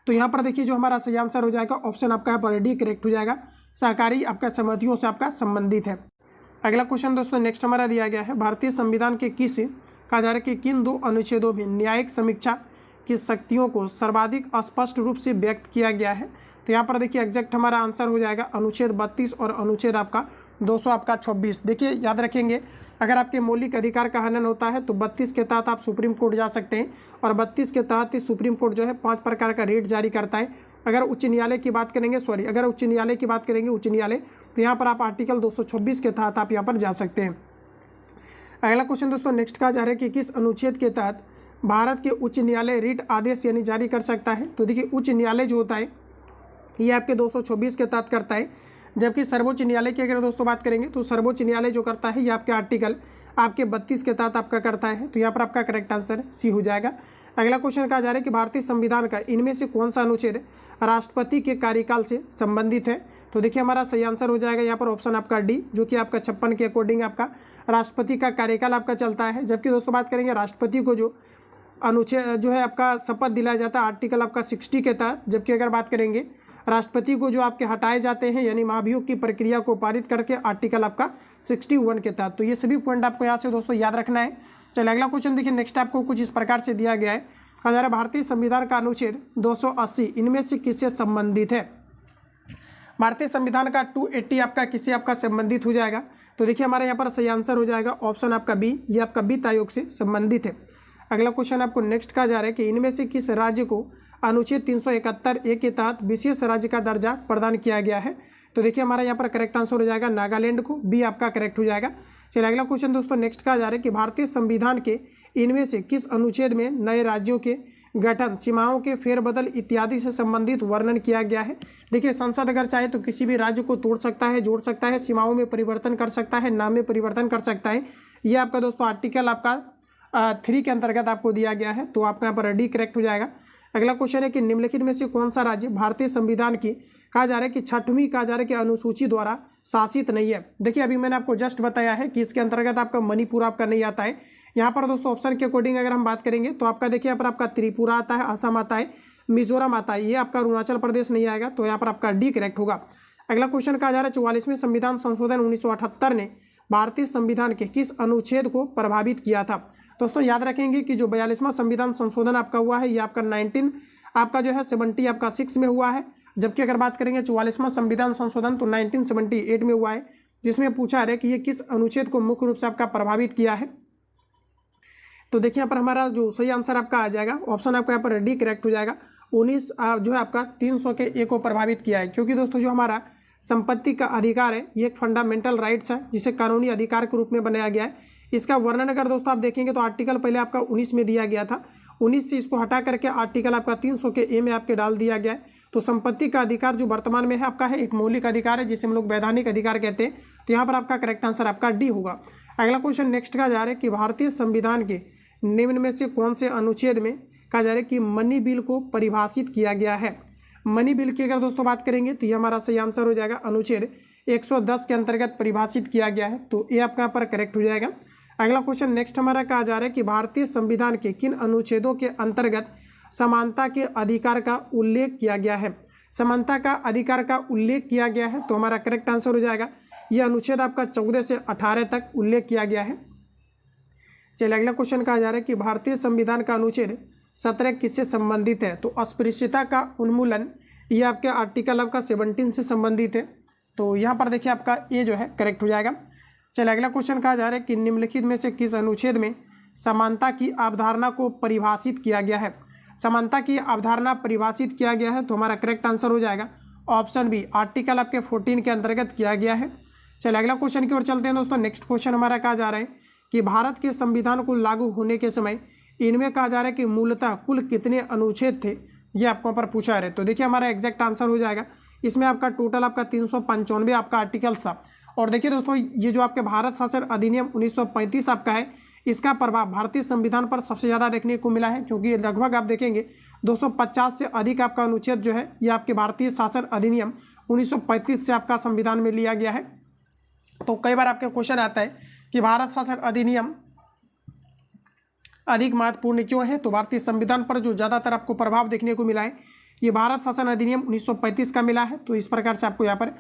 तो यहाँ पर देखिए जो हमारा सही आंसर हो जाएगा ऑप्शन आपका यहाँ पर डी करेक्ट हो जाएगा, सहकारी आपका समितियों से आपका संबंधित है। अगला क्वेश्चन दोस्तों नेक्स्ट हमारा दिया गया है भारतीय संविधान के किस कहा जा रहा है कि किन 2 अनुच्छेदों में न्यायिक समीक्षा की शक्तियों को सर्वाधिक स्पष्ट रूप से व्यक्त किया गया है। तो यहाँ पर देखिए एग्जैक्ट हमारा आंसर हो जाएगा अनुच्छेद 32 और अनुच्छेद आपका 226। देखिए याद रखेंगे अगर आपके मौलिक अधिकार का हनन होता है तो 32 के तहत आप सुप्रीम कोर्ट जा सकते हैं, और 32 के तहत ही सुप्रीम कोर्ट जो है 5 प्रकार का रेट जारी करता है। अगर उच्च न्यायालय की बात करेंगे उच्च न्यायालय तो यहाँ पर आप आर्टिकल 226 के तहत आप यहाँ पर जा सकते हैं। अगला क्वेश्चन दोस्तों नेक्स्ट कहा जा रहा है कि किस अनुच्छेद के तहत भारत के उच्च न्यायालय रिट आदेश यानी जारी कर सकता है। तो देखिए उच्च न्यायालय जो होता है ये आपके 226 के तहत करता है, जबकि सर्वोच्च न्यायालय की अगर दोस्तों बात करेंगे तो सर्वोच्च न्यायालय जो करता है ये आपके आर्टिकल आपके 32 के तहत आपका करता है। तो यहाँ पर आपका करेक्ट आंसर सी हो जाएगा। अगला क्वेश्चन कहा जा रहा है कि भारतीय संविधान का इनमें से कौन सा अनुच्छेद राष्ट्रपति के कार्यकाल से संबंधित है। तो देखिए हमारा सही आंसर हो जाएगा यहाँ पर ऑप्शन आपका डी, जो कि आपका 56 के अकॉर्डिंग आपका राष्ट्रपति का कार्यकाल आपका चलता है। जबकि दोस्तों बात करेंगे राष्ट्रपति को जो अनुच्छेद जो है आपका शपथ दिलाया जाता है आर्टिकल आपका 60 के तहत, जबकि अगर बात करेंगे राष्ट्रपति को जो आपके हटाए जाते हैं यानी महाभियोग की प्रक्रिया को पारित करके आर्टिकल आपका 61 के तहत। तो ये सभी पॉइंट आपको यहाँ से दोस्तों याद रखना है। चलिए अगला क्वेश्चन देखिए नेक्स्ट आपको कुछ इस प्रकार से दिया गया है, कहा जा रहा है भारतीय संविधान का अनुच्छेद 280 इनमें से किससे संबंधित है। भारतीय संविधान का 280 आपका किससे आपका संबंधित हो जाएगा। तो देखिए हमारे यहाँ पर सही आंसर हो जाएगा ऑप्शन आपका बी, ये आपका वित्त आयोग से संबंधित है। अगला क्वेश्चन आपको नेक्स्ट कहा जा रहा है कि इनमें से किस राज्य को अनुच्छेद 371 के तहत विशेष राज्य का दर्जा प्रदान किया गया है। तो देखिए हमारा यहाँ पर करेक्ट आंसर हो जाएगा नागालैंड को, बी आपका करेक्ट हो जाएगा। चलिए अगला क्वेश्चन दोस्तों नेक्स्ट कहा जा रहा है कि भारतीय संविधान के इनमें से किस अनुच्छेद में नए राज्यों के गठन, सीमाओं के फेरबदल इत्यादि से संबंधित वर्णन किया गया है। देखिए संसद अगर चाहे तो किसी भी राज्य को तोड़ सकता है, जोड़ सकता है, सीमाओं में परिवर्तन कर सकता है, नाम में परिवर्तन कर सकता है। ये आपका दोस्तों आर्टिकल आपका 3 के अंतर्गत आपको दिया गया है, तो आपका यहाँ पर डी करेक्ट हो जाएगा। अगला क्वेश्चन है कि निम्नलिखित में से कौन सा राज्य भारतीय संविधान की कहा जा रहा है कि 6वीं कहा जा रहा है कि अनुसूची द्वारा शासित नहीं है। देखिए अभी मैंने आपको जस्ट बताया है कि इसके अंतर्गत आपका मणिपुर आपका नहीं आता है। यहाँ पर दोस्तों ऑप्शन के अकॉर्डिंग अगर हम बात करेंगे तो आपका देखिए यहाँ पर आपका त्रिपुरा आता है, असम आता है, मिजोरम आता है, ये आपका अरुणाचल प्रदेश नहीं आएगा, तो यहाँ पर आपका डी करेक्ट होगा। अगला क्वेश्चन कहा जा रहा है 44वें संविधान संशोधन 1978 ने भारतीय संविधान के किस अनुच्छेद को प्रभावित किया था। दोस्तों याद रखेंगे कि जो 42वां संविधान संशोधन आपका हुआ है ये आपका 19 आपका जो है 70 आपका 6 में हुआ है, जबकि अगर बात करेंगे 44वां संविधान संशोधन तो 1978 में हुआ है, जिसमें पूछा है कि ये किस अनुच्छेद को मुख्य रूप से आपका प्रभावित किया है। तो देखिए यहाँ पर हमारा जो सही आंसर आपका आ जाएगा ऑप्शन आपका यहाँ पर डी करेक्ट हो जाएगा। 19 जो है आपका 300 के ए को प्रभावित किया है, क्योंकि दोस्तों जो हमारा संपत्ति का अधिकार है ये एक फंडामेंटल राइट्स है जिसे कानूनी अधिकार के रूप में बनाया गया है। इसका वर्णन अगर दोस्तों आप देखेंगे तो आर्टिकल पहले आपका 19 में दिया गया था, 19 से इसको हटा करके आर्टिकल आपका 300 के ए में आपके डाल दिया गया है। तो संपत्ति का अधिकार जो वर्तमान में है आपका है एक मौलिक अधिकार है जिसे हम लोग वैधानिक अधिकार कहते हैं। तो यहाँ पर आपका करेक्ट आंसर आपका डी होगा। अगला क्वेश्चन नेक्स्ट का जा रहा है कि भारतीय संविधान के निम्न में से कौन से अनुच्छेद में कहा जा रहा है कि मनी बिल को परिभाषित किया गया है। मनी बिल की अगर दोस्तों बात करेंगे तो ये हमारा सही आंसर हो जाएगा अनुच्छेद 110 के अंतर्गत परिभाषित किया गया है, तो ये आपका यहाँ पर करेक्ट हो जाएगा। अगला क्वेश्चन नेक्स्ट हमारा कहा जा रहा है कि भारतीय संविधान के किन अनुच्छेदों के अंतर्गत समानता के अधिकार का उल्लेख किया गया है। समानता का अधिकार का उल्लेख किया गया है, तो हमारा करेक्ट आंसर हो जाएगा ये अनुच्छेद आपका 14 से 18 तक उल्लेख किया गया है। चलिए अगला क्वेश्चन कहा जा रहा है कि भारतीय संविधान का अनुच्छेद 17 किससे संबंधित है? तो अस्पृश्यता का उन्मूलन, ये आपके आर्टिकल आपका 17 से संबंधित है। तो यहाँ पर देखिए आपका ये जो है करेक्ट हो जाएगा। चलिए अगला क्वेश्चन कहा जा रहा है कि निम्नलिखित में से किस अनुच्छेद में समानता की अवधारणा को परिभाषित किया गया है? समानता की अवधारणा परिभाषित किया गया है, तो हमारा करेक्ट आंसर हो जाएगा ऑप्शन बी, आर्टिकल आपके 14 के अंतर्गत किया गया है। चलिए अगला क्वेश्चन की ओर चलते हैं दोस्तों। नेक्स्ट क्वेश्चन हमारा कहा जा रहा है कि भारत के संविधान को लागू होने के समय इनमें कहा जा रहा है कि मूलतः कुल कितने अनुच्छेद थे, ये आपको पर पूछा है। तो देखिए हमारा एग्जैक्ट आंसर हो जाएगा, इसमें आपका टोटल आपका 395 आपका आर्टिकल था। और देखिए दोस्तों, ये जो आपके भारत शासन अधिनियम 1935 आपका है, इसका प्रभाव भारतीय संविधान पर सबसे ज़्यादा देखने को मिला है, क्योंकि लगभग आप देखेंगे 250 से अधिक आपका अनुच्छेद जो है ये आपके भारतीय शासन अधिनियम 1935 से आपका संविधान में लिया गया है। तो कई बार आपके क्वेश्चन आता है कि भारत शासन अधिनियम अधिक महत्वपूर्ण क्यों है? तो भारतीय संविधान पर जो ज़्यादातर आपको प्रभाव देखने को मिला है ये भारत शासन अधिनियम 1935 का मिला है। तो इस प्रकार से आपको यहाँ पर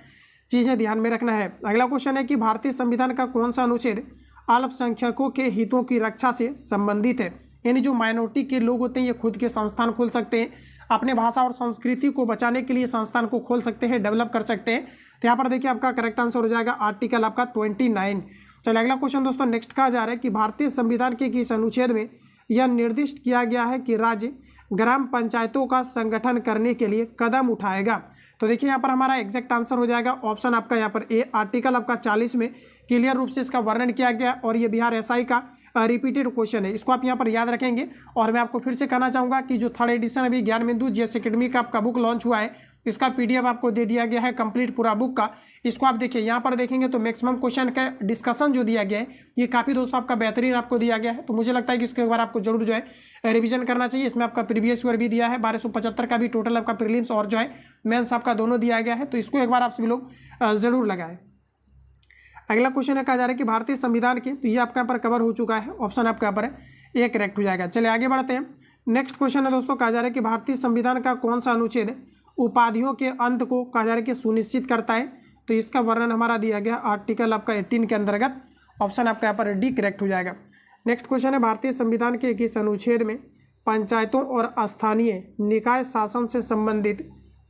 चीज़ें ध्यान में रखना है। अगला क्वेश्चन है कि भारतीय संविधान का कौन सा अनुच्छेद अल्पसंख्यकों के हितों की रक्षा से संबंधित है? यानी जो माइनॉरिटी के लोग होते हैं ये खुद के संस्थान खोल सकते हैं, अपने भाषा और संस्कृति को बचाने के लिए संस्थान को खोल सकते हैं, डेवलप कर सकते हैं। तो यहाँ पर देखिए आपका करेक्ट आंसर हो जाएगा आर्टिकल आपका 29। चलिए अगला क्वेश्चन दोस्तों नेक्स्ट कहा जा रहा है कि भारतीय संविधान के किस अनुच्छेद में यह निर्दिष्ट किया गया है कि राज्य ग्राम पंचायतों का संगठन करने के लिए कदम उठाएगा? तो देखिए यहाँ पर हमारा एग्जैक्ट आंसर हो जाएगा ऑप्शन आपका यहाँ पर ए, आर्टिकल आपका 40 में क्लियर रूप से इसका वर्णन किया गया। और ये बिहार एसआई का रिपीटेड क्वेश्चन है, इसको आप यहाँ पर याद रखेंगे। और मैं आपको फिर से कहना चाहूँगा कि जो 3rd एडिशन अभी ज्ञान बिंदु जीएस एकेडमी का आपका बुक लॉन्च हुआ है, इसका पीडीएफ आपको दे दिया गया है कंप्लीट पूरा बुक का। इसको आप देखिए, यहाँ पर देखेंगे तो मैक्सिमम क्वेश्चन का डिस्कशन जो दिया गया है ये काफ़ी दोस्तों आपका बेहतरीन आपको दिया गया है। तो मुझे लगता है कि इसको एक बार आपको जरूर जो है रिवीजन करना चाहिए। इसमें आपका प्रीवियस ईयर भी दिया है, 1275 का भी टोटल आपका प्रीलिम्स और जो है मेंस आपका दोनों दिया गया है। तो इसको एक बार आप सभी लोग जरूर लगाएं। अगला क्वेश्चन है कहा जा रहा है कि भारतीय संविधान के, तो ये आपका यहाँ पर कवर हो चुका है, ऑप्शन आपका यहाँ पर है ये करेक्ट हो जाएगा। चलिए आगे बढ़ते हैं। नेक्स्ट क्वेश्चन है दोस्तों, कहा जा रहा है कि भारतीय संविधान का कौन सा अनुच्छेद उपाधियों के अंत को कहा जा रहा है कि सुनिश्चित करता है? तो इसका वर्णन हमारा दिया गया आर्टिकल आपका 18 के अंतर्गत, ऑप्शन आपका यहाँ पर डी करेक्ट हो जाएगा। नेक्स्ट क्वेश्चन है भारतीय संविधान के किस अनुच्छेद में पंचायतों और स्थानीय निकाय शासन से संबंधित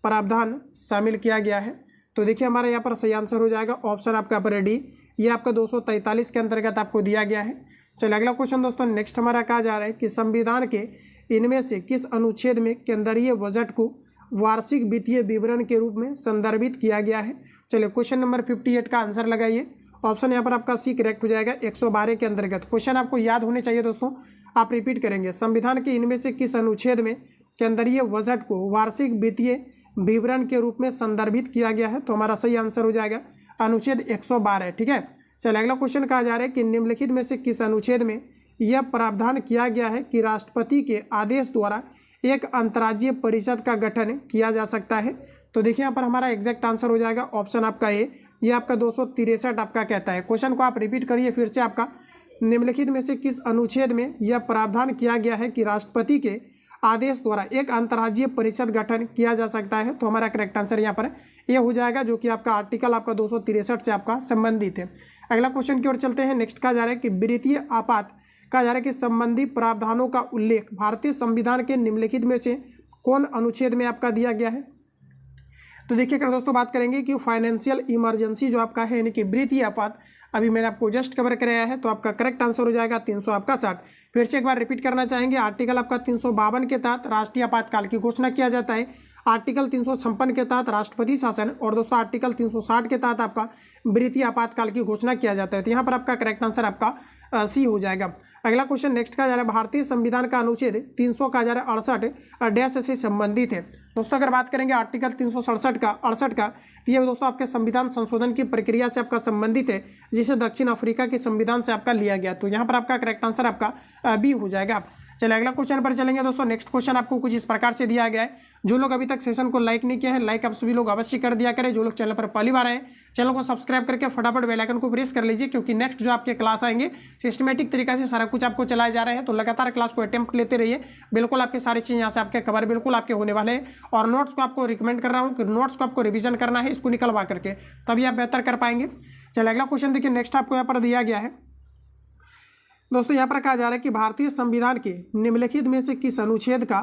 प्रावधान शामिल किया गया है? तो देखिए हमारा यहाँ पर सही आंसर हो जाएगा ऑप्शन आपका यहाँ पर डी, ये आपका 243 के अंतर्गत आपको दिया गया है। चलिए अगला क्वेश्चन दोस्तों नेक्स्ट हमारा कहा जा रहा है कि संविधान के इनमें से किस अनुच्छेद में केंद्रीय बजट को वार्षिक वित्तीय विवरण के रूप में संदर्भित किया गया है? चलिए क्वेश्चन नंबर 58 का आंसर लगाइए, ऑप्शन यहाँ पर आपका सी करेक्ट हो जाएगा 112 के अंतर्गत। क्वेश्चन आपको याद होने चाहिए दोस्तों, आप रिपीट करेंगे। संविधान के इनमें से किस अनुच्छेद में केंद्रीय बजट को वार्षिक वित्तीय विवरण के रूप में संदर्भित किया गया है? तो हमारा सही आंसर हो जाएगा अनुच्छेद 112। ठीक है, चलिए अगला क्वेश्चन कहा जा रहा है कि निम्नलिखित में से किस अनुच्छेद में यह प्रावधान किया गया है कि राष्ट्रपति के आदेश द्वारा एक अंतर्राज्यीय परिषद का गठन किया जा सकता है? तो देखिए यहाँ पर हमारा एग्जैक्ट आंसर हो जाएगा ऑप्शन आपका ए, ये आपका 263 आपका कहता है। क्वेश्चन को आप रिपीट करिए फिर से, आपका निम्नलिखित में से किस अनुच्छेद में यह प्रावधान किया गया है कि राष्ट्रपति के आदेश द्वारा एक अंतर्राज्यीय परिषद गठन किया जा सकता है? तो हमारा करेक्ट आंसर यहाँ पर ये हो जाएगा, जो कि आपका आर्टिकल आपका 263 से आपका संबंधित है। अगला क्वेश्चन की ओर चलते हैं। नेक्स्ट कहा जा रहा है कि वित्तीय आपात कहा जा रहा है कि संबंधी प्रावधानों का उल्लेख भारतीय संविधान के निम्नलिखित में से कौन अनुच्छेद में आपका दिया गया है? तो देखिए अगर दोस्तों बात करेंगे कि फाइनेंशियल इमरजेंसी जो आपका है यानी कि वित्तीय आपात, अभी मैंने आपको जस्ट कवर कराया है, तो आपका करेक्ट आंसर हो जाएगा 360। फिर से एक बार रिपीट करना चाहेंगे, आर्टिकल आपका 352 के तहत राष्ट्रीय आपातकाल की घोषणा किया जाता है, आर्टिकल 356 के तहत राष्ट्रपति शासन, और दोस्तों आर्टिकल 360 के तहत आपका वित्तीय आपातकाल की घोषणा किया जाता है। तो यहाँ पर आपका करेक्ट आंसर आपका सी हो जाएगा। अगला क्वेश्चन नेक्स्ट का जा रहा है भारतीय संविधान का अनुच्छेद 300 का जा रहा है 68 डैश से संबंधित है। दोस्तों अगर बात करेंगे आर्टिकल 367 का 68 का, तो ये दोस्तों आपके संविधान संशोधन की प्रक्रिया से आपका संबंधित है, जिसे दक्षिण अफ्रीका के संविधान से आपका लिया गया। तो यहाँ पर आपका करेक्ट आंसर आपका बी हो जाएगा। चलिए अगला क्वेश्चन पर चलेंगे दोस्तों। नेक्स्ट क्वेश्चन आपको कुछ इस प्रकार से दिया गया है। जो लोग अभी तक सेशन को लाइक नहीं किया है, लाइक आप सभी लोग अवश्य कर दिया करें। जो लोग चैनल पर पहली बार आए, चैनल को सब्सक्राइब करके फटाफट बेल आइकन को प्रेस कर लीजिए, क्योंकि नेक्स्ट जो आपके क्लास आएंगे सिस्टमेटिक तरीके से सारा कुछ आपको चलाए जा रहे हैं। तो लगातार क्लास को अटेम्प्ट लेते रहिए, बिल्कुल आपकी सारी चीज़ यहाँ से आपके कवर बिल्कुल आपके होने वाले हैं। और नोट्स को आपको रिकमेंड कर रहा हूँ कि नोट्स को आपको रिविजन करना है, इसको निकलवा करके, तभी आप बेहतर कर पाएंगे। चलिए अगला क्वेश्चन देखिए। नेक्स्ट आपको यहाँ पर दिया गया है, दोस्तों यहाँ पर कहा जा रहा है कि भारतीय संविधान के निम्नलिखित में से किस अनुच्छेद का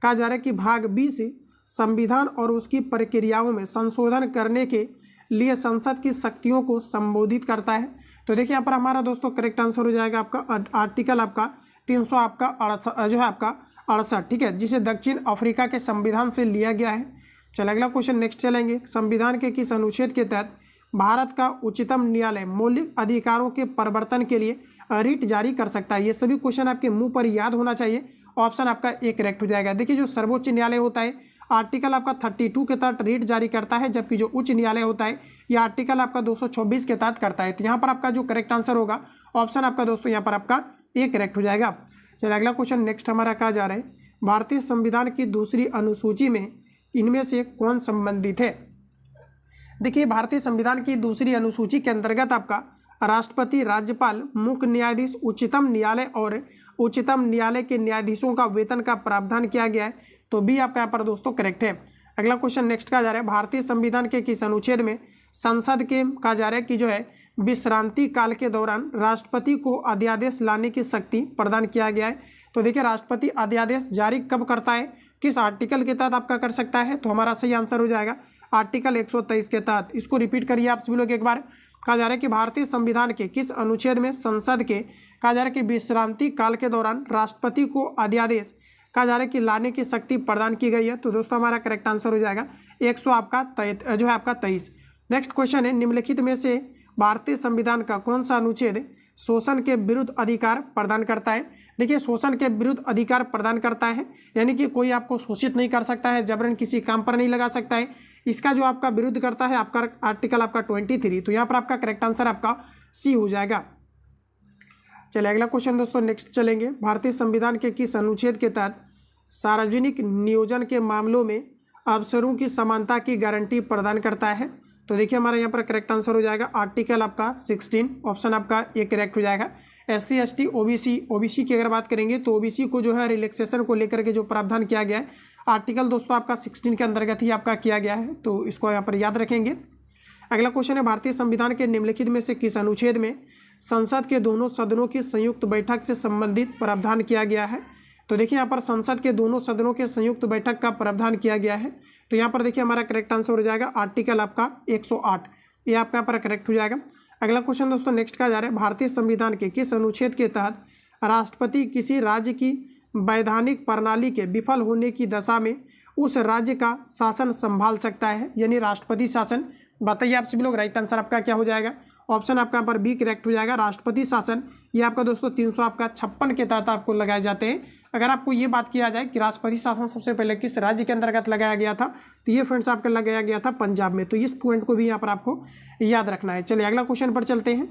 कहा जा रहा है कि भाग 20 संविधान और उसकी प्रक्रियाओं में संशोधन करने के लिए संसद की शक्तियों को संबोधित करता है। तो देखिए यहाँ पर हमारा दोस्तों करेक्ट आंसर हो जाएगा आपका आर्टिकल आपका 300 आपका 68, ठीक है, जिसे दक्षिण अफ्रीका के संविधान से लिया गया है। चलिए अगला क्वेश्चन नेक्स्ट चलेंगे। संविधान के किस अनुच्छेद के तहत भारत का उच्चतम न्यायालय मौलिक अधिकारों के परिवर्तन के लिए रिट जारी कर सकता है? ये सभी क्वेश्चन आपके मुंह पर याद होना चाहिए। ऑप्शन आपका एक करेक्ट हो जाएगा। देखिए जो सर्वोच्च न्यायालय होता है आर्टिकल आपका 32 के तहत रिट जारी करता है, जबकि जो उच्च न्यायालय होता है यह आर्टिकल आपका 226 के तहत करता है। तो यहाँ पर आपका जो करेक्ट आंसर होगा ऑप्शन आपका दोस्तों यहाँ पर आपका एक करेक्ट हो जाएगा। चलिए अगला क्वेश्चन नेक्स्ट हमारा कहा जा रहा है, भारतीय संविधान की दूसरी अनुसूची में इनमें से कौन संबंधित है? देखिए भारतीय संविधान की दूसरी अनुसूची के अंतर्गत आपका राष्ट्रपति, राज्यपाल, मुख्य न्यायाधीश, उच्चतम न्यायालय और उच्चतम न्यायालय के न्यायाधीशों का वेतन का प्रावधान किया गया है। तो बी आपका यहाँ पर दोस्तों करेक्ट है। अगला क्वेश्चन नेक्स्ट कहा जा रहा है, भारतीय संविधान के किस अनुच्छेद में संसद के कहा जा रहा है कि जो है विश्रांति काल के दौरान राष्ट्रपति को अध्यादेश लाने की शक्ति प्रदान किया गया है? तो देखिए राष्ट्रपति अध्यादेश जारी कब करता है, किस आर्टिकल के तहत आपका कर सकता है? तो हमारा सही आंसर हो जाएगा आर्टिकल 123 के तहत। इसको रिपीट करिए आप सभी लोग एक बार। कहा जा रहा है कि भारतीय संविधान के किस अनुच्छेद में संसद के कहा जा रहा है कि विश्रांति काल के दौरान राष्ट्रपति को अध्यादेश कहा जा रहा है कि लाने की शक्ति प्रदान की गई है? तो दोस्तों हमारा करेक्ट आंसर हो जाएगा 100 आपका जो है आपका 23। नेक्स्ट क्वेश्चन है, निम्नलिखित में से भारतीय संविधान का कौन सा अनुच्छेद शोषण के विरुद्ध अधिकार प्रदान करता है? देखिए शोषण के विरुद्ध अधिकार प्रदान करता है, यानी कि कोई आपको शोषित नहीं कर सकता है, जबरन किसी काम पर नहीं लगा सकता है। इसका जो आपका विरुद्ध करता है आपका आर्टिकल आपका 23। तो यहाँ पर आपका करेक्ट आंसर आपका सी हो जाएगा। चलिए अगला क्वेश्चन दोस्तों नेक्स्ट चलेंगे, भारतीय संविधान के किस अनुच्छेद के तहत सार्वजनिक नियोजन के मामलों में अवसरों की समानता की गारंटी प्रदान करता है? तो देखिए हमारा यहाँ पर करेक्ट आंसर हो जाएगा आर्टिकल आपका 16, ऑप्शन आपका एक करेक्ट हो जाएगा। SC ST ओबीसी की अगर बात करेंगे तो ओबीसी को जो है रिलैक्सेशन को लेकर के जो प्रावधान किया गया है आर्टिकल दोस्तों आपका 16 के अंतर्गत ही आपका किया गया है, तो इसको यहाँ पर याद रखेंगे। अगला क्वेश्चन है, भारतीय संविधान के निम्नलिखित में से किस अनुच्छेद में संसद के दोनों सदनों की संयुक्त बैठक से संबंधित प्रावधान किया गया है? तो देखिए यहाँ पर संसद के दोनों सदनों के संयुक्त बैठक का प्रावधान किया गया है। तो यहाँ पर देखिए हमारा करेक्ट आंसर हो जाएगा आर्टिकल आपका 108, ये आपका यहाँ पर करेक्ट हो जाएगा। अगला क्वेश्चन दोस्तों नेक्स्ट कहा जा रहा है, भारतीय संविधान के किस अनुच्छेद के तहत राष्ट्रपति किसी राज्य की वैधानिक प्रणाली के विफल होने की दशा में उस राज्य का शासन संभाल सकता है, यानी राष्ट्रपति शासन? बताइए आप सभी लोग, राइट आंसर आपका क्या हो जाएगा? ऑप्शन आपका यहाँ पर बी करेक्ट हो जाएगा, राष्ट्रपति शासन। ये आपका दोस्तों 300 आपका 56 के तहत आपको लगाए जाते हैं। अगर आपको ये बात किया जाए कि राष्ट्रपति शासन सबसे पहले किस राज्य के अंतर्गत लगाया गया था, तो ये फ्रेंड्स आपका लगाया गया था पंजाब में। तो इस पॉइंट को भी यहाँ पर आपको याद रखना है। चलिए अगला क्वेश्चन पर चलते हैं।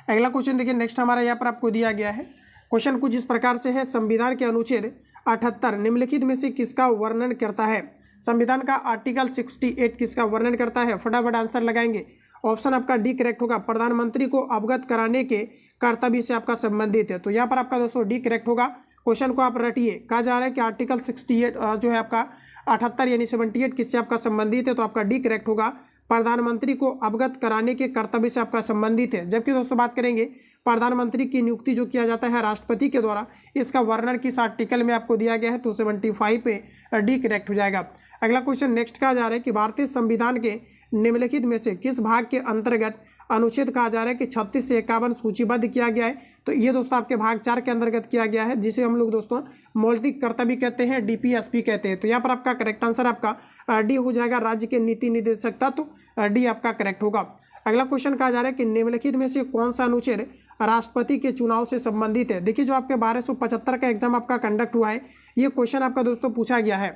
अगला क्वेश्चन देखिए नेक्स्ट हमारा यहाँ पर आपको दिया गया है। क्वेश्चन कुछ इस प्रकार से है, संविधान के अनुच्छेद 78 निम्नलिखित में से किसका वर्णन करता है? संविधान का आर्टिकल 68 किसका वर्णन करता है? फटाफट आंसर लगाएंगे। ऑप्शन आपका डी करेक्ट होगा, प्रधानमंत्री को अवगत कराने के कर्तव्य से आपका संबंधित है। तो यहाँ पर आपका दोस्तों डी करेक्ट होगा। क्वेश्चन को आप रटिए। कहा जा रहा है कि आर्टिकल 68 जो है आपका 78 यानी 78 किससे आपका संबंधित है? तो आपका डी करेक्ट होगा, प्रधानमंत्री को अवगत कराने के कर्तव्य से आपका संबंधित है। जबकि दोस्तों बात करेंगे प्रधानमंत्री की नियुक्ति जो किया जाता है राष्ट्रपति के द्वारा, इसका वर्णन किस आर्टिकल में आपको दिया गया है? तो 75 पे डी करेक्ट हो जाएगा। अगला क्वेश्चन नेक्स्ट कहा जा रहा है कि भारतीय संविधान के निम्नलिखित में से किस भाग के अंतर्गत अनुच्छेद कहा जा रहा है कि 36 से 51 सूचीबद्ध किया गया है? तो ये दोस्तों आपके भाग 4 के अंतर्गत किया गया है, जिसे हम लोग दोस्तों मौलिक कर्तव्य कहते हैं, DPSP कहते हैं। तो यहाँ पर आपका करेक्ट आंसर आपका डी हो जाएगा, राज्य के नीति निर्देशक तत्व, डी आपका करेक्ट होगा। अगला क्वेश्चन कहा जा रहा है कि निम्नलिखित में से कौन सा अनुच्छेद राष्ट्रपति के चुनाव से संबंधित है? देखिए जो आपके 1275 का एग्जाम आपका कंडक्ट हुआ है, ये क्वेश्चन आपका दोस्तों पूछा गया है।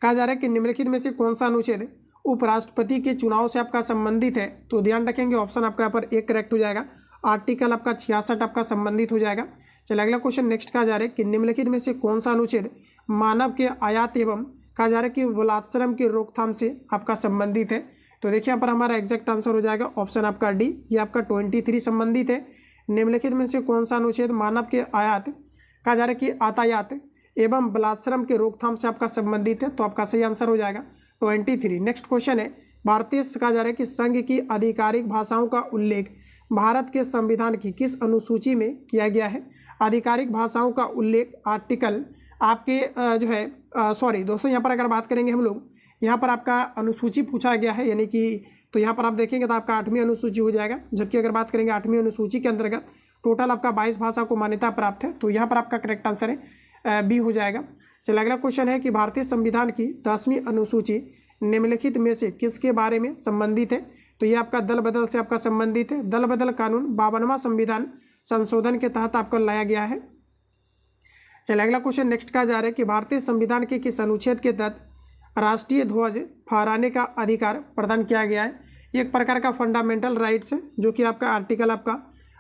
कहा जा रहा है कि निम्नलिखित में से कौन सा अनुच्छेद उपराष्ट्रपति के चुनाव से आपका संबंधित है? तो ध्यान रखेंगे ऑप्शन आपका यहाँ पर एक करेक्ट हो जाएगा, आर्टिकल आपका 66 आपका संबंधित हो जाएगा। चलिए अगला क्वेश्चन नेक्स्ट कहा जा रहा है कि निम्नलिखित में से कौन सा अनुच्छेद मानव के आयात एवं कहा जा रहा है कि बलात्संग की रोकथाम से आपका संबंधित है? तो देखिए यहाँ पर हमारा एग्जैक्ट आंसर हो जाएगा ऑप्शन आपका डी, ये आपका 23 संबंधित है। निम्नलिखित में से कौन सा अनुच्छेद मानव के आयात कहा जा रहा है कि आतायात एवं बलात्संग के रोकथाम से आपका संबंधित है? तो आपका सही आंसर हो जाएगा 23। नेक्स्ट क्वेश्चन है, भारतीय कहा जा रहा है कि संघ की आधिकारिक भाषाओं का उल्लेख भारत के संविधान की किस अनुसूची में किया गया है? आधिकारिक भाषाओं का उल्लेख आर्टिकल आपके जो है सॉरी दोस्तों, यहाँ पर अगर बात करेंगे हम लोग, यहाँ पर आपका अनुसूची पूछा गया है, यानी कि तो यहाँ पर आप देखेंगे तो आपका 8वीं अनुसूची हो जाएगा। जबकि अगर बात करेंगे 8वीं अनुसूची के अंतर्गत टोटल आपका 22 भाषा को मान्यता प्राप्त है, तो यहाँ पर आपका करेक्ट आंसर है बी हो जाएगा। चलिए अगला क्वेश्चन है कि भारतीय संविधान की 10वीं अनुसूची निम्नलिखित में से किसके बारे में संबंधित है? तो ये आपका दल बदल से आपका संबंधित है। दल बदल कानून 52वां संविधान संशोधन के तहत आपको लाया गया है। चलिए अगला क्वेश्चन नेक्स्ट का जा रहा है कि भारतीय संविधान के किस अनुच्छेद के तहत राष्ट्रीय ध्वज फहराने का अधिकार प्रदान किया गया है? एक प्रकार का फंडामेंटल राइट्स है, जो कि आपका आर्टिकल आपका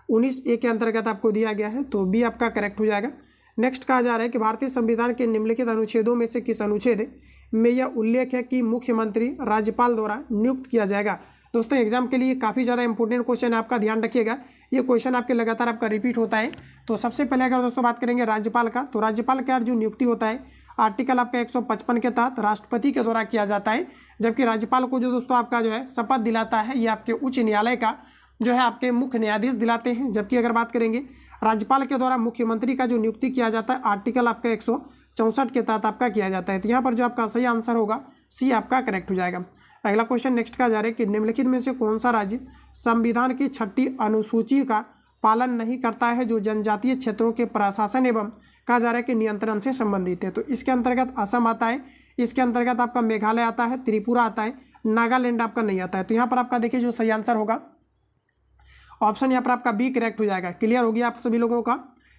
19A के अंतर्गत आपको दिया गया है, तो बी आपका करेक्ट हो जाएगा। नेक्स्ट कहा जा रहा है कि भारतीय संविधान के निम्नलिखित अनुच्छेदों में से किस अनुच्छेद में यह उल्लेख है कि मुख्यमंत्री राज्यपाल द्वारा नियुक्त किया जाएगा? दोस्तों एग्जाम के लिए काफ़ी ज़्यादा इंपॉर्टेंट क्वेश्चन है, आपका ध्यान रखिएगा, ये क्वेश्चन आपके लगातार आपका रिपीट होता है। तो सबसे पहले अगर दोस्तों बात करेंगे राज्यपाल का, तो राज्यपाल का जो नियुक्ति होता है आर्टिकल आपका 155 के तहत राष्ट्रपति के द्वारा किया जाता है। जबकि राज्यपाल को जो दोस्तों आपका जो है शपथ दिलाता है, ये आपके उच्च न्यायालय का जो है आपके मुख्य न्यायाधीश दिलाते हैं। जबकि अगर बात करेंगे राज्यपाल के द्वारा मुख्यमंत्री का जो नियुक्ति किया जाता है आर्टिकल आपका 164 के तहत आपका किया जाता है। तो यहाँ पर जो आपका सही आंसर होगा सी आपका करेक्ट हो जाएगा। अगला क्वेश्चन नेक्स्ट का जा रहा है कि निम्नलिखित में से कौन सा राज्य संविधान की 6ठी अनुसूची का पालन नहीं करता है, जो जनजातीय क्षेत्रों के प्रशासन एवं कहा जा रहा है कि नियंत्रण से संबंधित है? तो इसके अंतर्गत असम आता है, इसके अंतर्गत आपका मेघालय आता है, त्रिपुरा आता है, नागालैंड आपका नहीं आता है। तो यहाँ पर आपका देखिए जो सही आंसर होगा ऑप्शन यहाँ पर आपका बी करेक्ट हो जाएगा। क्लियर होगी आप सभी लोगों का।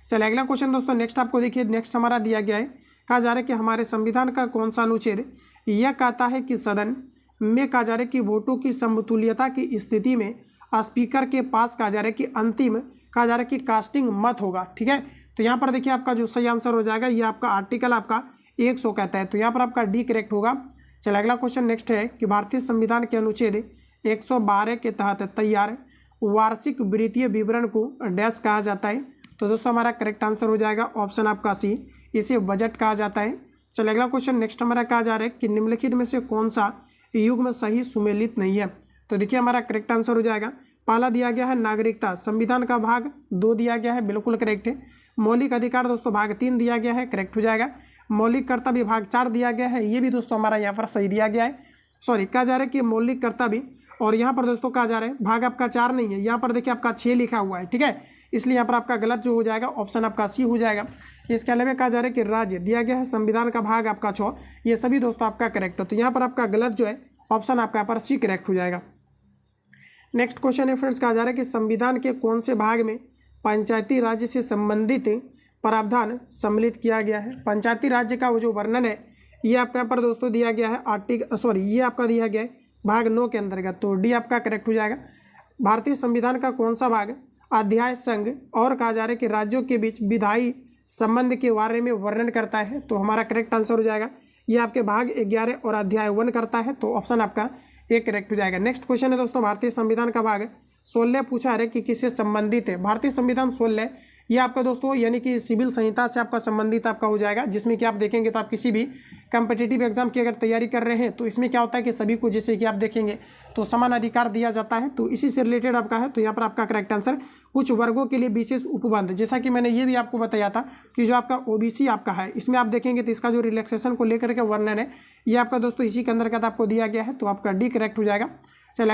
चलिए अगला क्वेश्चन दोस्तों नेक्स्ट आपको देखिए, नेक्स्ट हमारा दिया गया है, कहा जा रहा है कि हमारे संविधान का कौन सा अनुच्छेद यह कहता है कि सदन में कहा जा रहा है कि वोटों की समतुल्यता की स्थिति में स्पीकर के पास कहा जा रहा है कि अंतिम कहा जा रहा है कि कास्टिंग मत होगा। ठीक है, तो यहाँ पर देखिए आपका जो सही आंसर हो जाएगा ये आपका आर्टिकल आपका 100 कहता है, तो यहाँ पर आपका डी करेक्ट होगा। चलिए अगला क्वेश्चन नेक्स्ट है कि भारतीय संविधान के अनुच्छेद 112 के तहत तैयार वार्षिक वित्तीय विवरण को डैश कहा जाता है? तो दोस्तों हमारा करेक्ट आंसर हो जाएगा ऑप्शन आपका सी, इसे बजट कहा जाता है। चलिए अगला क्वेश्चन नेक्स्ट हमारा कहा जा रहा है कि निम्नलिखित में से कौन सा युग्म सही सुमेलित नहीं है? तो देखिए हमारा करेक्ट आंसर हो जाएगा, पहला दिया गया है नागरिकता, संविधान का भाग 2 दिया गया है, बिल्कुल करेक्ट है। मौलिक अधिकार दोस्तों भाग 3 दिया गया है, करेक्ट हो जाएगा। मौलिक कर्तव्य भाग 4 दिया गया है, ये भी दोस्तों हमारा यहाँ पर सही दिया गया है। सॉरी कहा जा रहा है कि मौलिक कर्तव्य, और यहाँ पर दोस्तों कहा जा रहा है भाग आपका 4 नहीं है, यहाँ पर देखिए आपका 6 लिखा हुआ है। ठीक है, इसलिए यहाँ पर आपका गलत जो हो जाएगा ऑप्शन आपका सी हो जाएगा। इसके अलावा कहा जा रहा है कि राज्य दिया गया है, संविधान का भाग आपका 6, ये सभी दोस्तों आपका करेक्ट है। तो यहाँ पर आपका गलत जो है ऑप्शन आपका यहाँ पर सी करेक्ट हो जाएगा। नेक्स्ट क्वेश्चन है फ्रेंड्स, कहा जा रहा है कि संविधान के कौन से भाग में पंचायती राज्य से संबंधित प्रावधान सम्मिलित किया गया है? पंचायती राज्य का वो जो वर्णन है ये आपका यहाँ पर दोस्तों दिया गया है ये आपका दिया गया है भाग 9 के अंतर्गत, तो डी आपका करेक्ट हो जाएगा। भारतीय संविधान का कौन सा भाग अध्याय संघ और कहा जा रहा है कि राज्यों के बीच विधायी संबंध के बारे में वर्णन करता है? तो हमारा करेक्ट आंसर हो जाएगा ये आपके भाग 11 और अध्याय 1 करता है, तो ऑप्शन आपका ए करेक्ट हो जाएगा। नेक्स्ट क्वेश्चन है दोस्तों, भारतीय संविधान का भाग 16 पूछा है कि किससे संबंधित है? भारतीय संविधान 16 ये आपका दोस्तों यानी कि सिविल संहिता से आपका संबंधित आपका हो जाएगा, जिसमें कि आप देखेंगे तो आप किसी भी कम्पिटिटिव एग्जाम की अगर तैयारी कर रहे हैं तो इसमें क्या होता है कि सभी को जैसे कि आप देखेंगे तो समान अधिकार दिया जाता है, तो इसी से रिलेटेड आपका है। तो यहाँ पर आपका करेक्ट आंसर कुछ वर्गों के लिए विशेष उपबंध, जैसा कि मैंने ये भी आपको बताया था कि जो आपका ओबीसी आपका है इसमें आप देखेंगे तो इसका जो रिलैक्सेशन को लेकर के वर्णन है ये आपका दोस्तों इसी के अंतर्गत आपको दिया गया है, तो आपका डी करेक्ट हो जाएगा। चलिए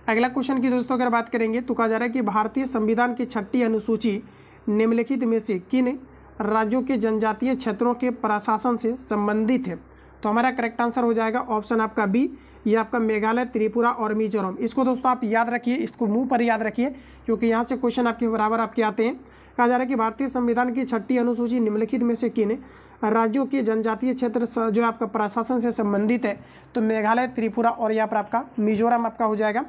अगला क्वेश्चन की दोस्तों अगर बात करेंगे तो कहा जा रहा है कि भारतीय संविधान की 6ठी अनुसूची निम्नलिखित में से किन राज्यों के जनजातीय क्षेत्रों के प्रशासन से संबंधित है? तो हमारा करेक्ट आंसर हो जाएगा ऑप्शन आपका बी, ये आपका मेघालय, त्रिपुरा और मिजोरम। इसको दोस्तों आप याद रखिए, इसको मुंह पर याद रखिए क्योंकि यहाँ से क्वेश्चन आपके बराबर आपके आते हैं। कहा जा रहा है कि भारतीय संविधान की 6ठी अनुसूची निम्नलिखित में से किन राज्यों के जनजातीय क्षेत्र जो आपका प्रशासन से संबंधित है? तो मेघालय, त्रिपुरा और यहाँ पर आपका मिजोरम आपका हो जाएगा।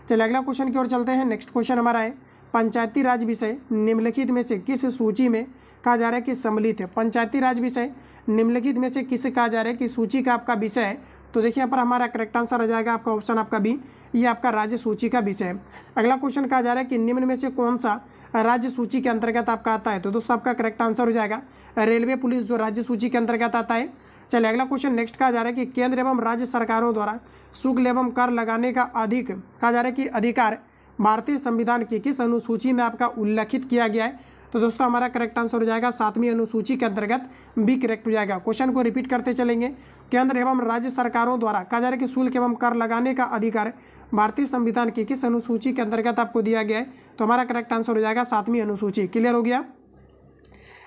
चलिए अगला क्वेश्चन की ओर चलते हैं। नेक्स्ट क्वेश्चन हमारा है पंचायती राज विषय निम्नलिखित में से किस सूची में कहा जा रहा है कि सम्मिलित है? पंचायती राज विषय निम्नलिखित में से किसे कहा जा रहा है कि सूची का आपका विषय है? तो देखिए यहाँ पर हमारा करेक्ट आंसर आ जाएगा आपका ऑप्शन आपका बी, ये आपका राज्य सूची का विषय है। अगला क्वेश्चन कहा जा रहा है कि निम्न में से कौन सा राज्य सूची के अंतर्गत आपका आता है? तो दोस्तों आपका करेक्ट आंसर हो जाएगा रेलवे पुलिस, जो राज्य सूची के अंतर्गत आता है। चलिए अगला क्वेश्चन नेक्स्ट कहा जा रहा है कि केंद्र एवं राज्य सरकारों द्वारा शुल्क एवं कर लगाने का कहा जा रहा है कि अधिकार भारतीय संविधान की किस अनुसूची में आपका उल्लेखित किया गया है? तो दोस्तों हमारा करेक्ट आंसर हो जाएगा 7वीं अनुसूची के अंतर्गत बी करेक्ट हो जाएगा। क्वेश्चन को रिपीट करते चलेंगे। केंद्र एवं राज्य सरकारों द्वारा कहा जा रहा है कि शुल्क एवं कर लगाने का अधिकार भारतीय संविधान की किस अनुसूची के अंतर्गत आपको दिया गया है? तो हमारा करेक्ट आंसर हो जाएगा 7वीं अनुसूची। क्लियर हो गया?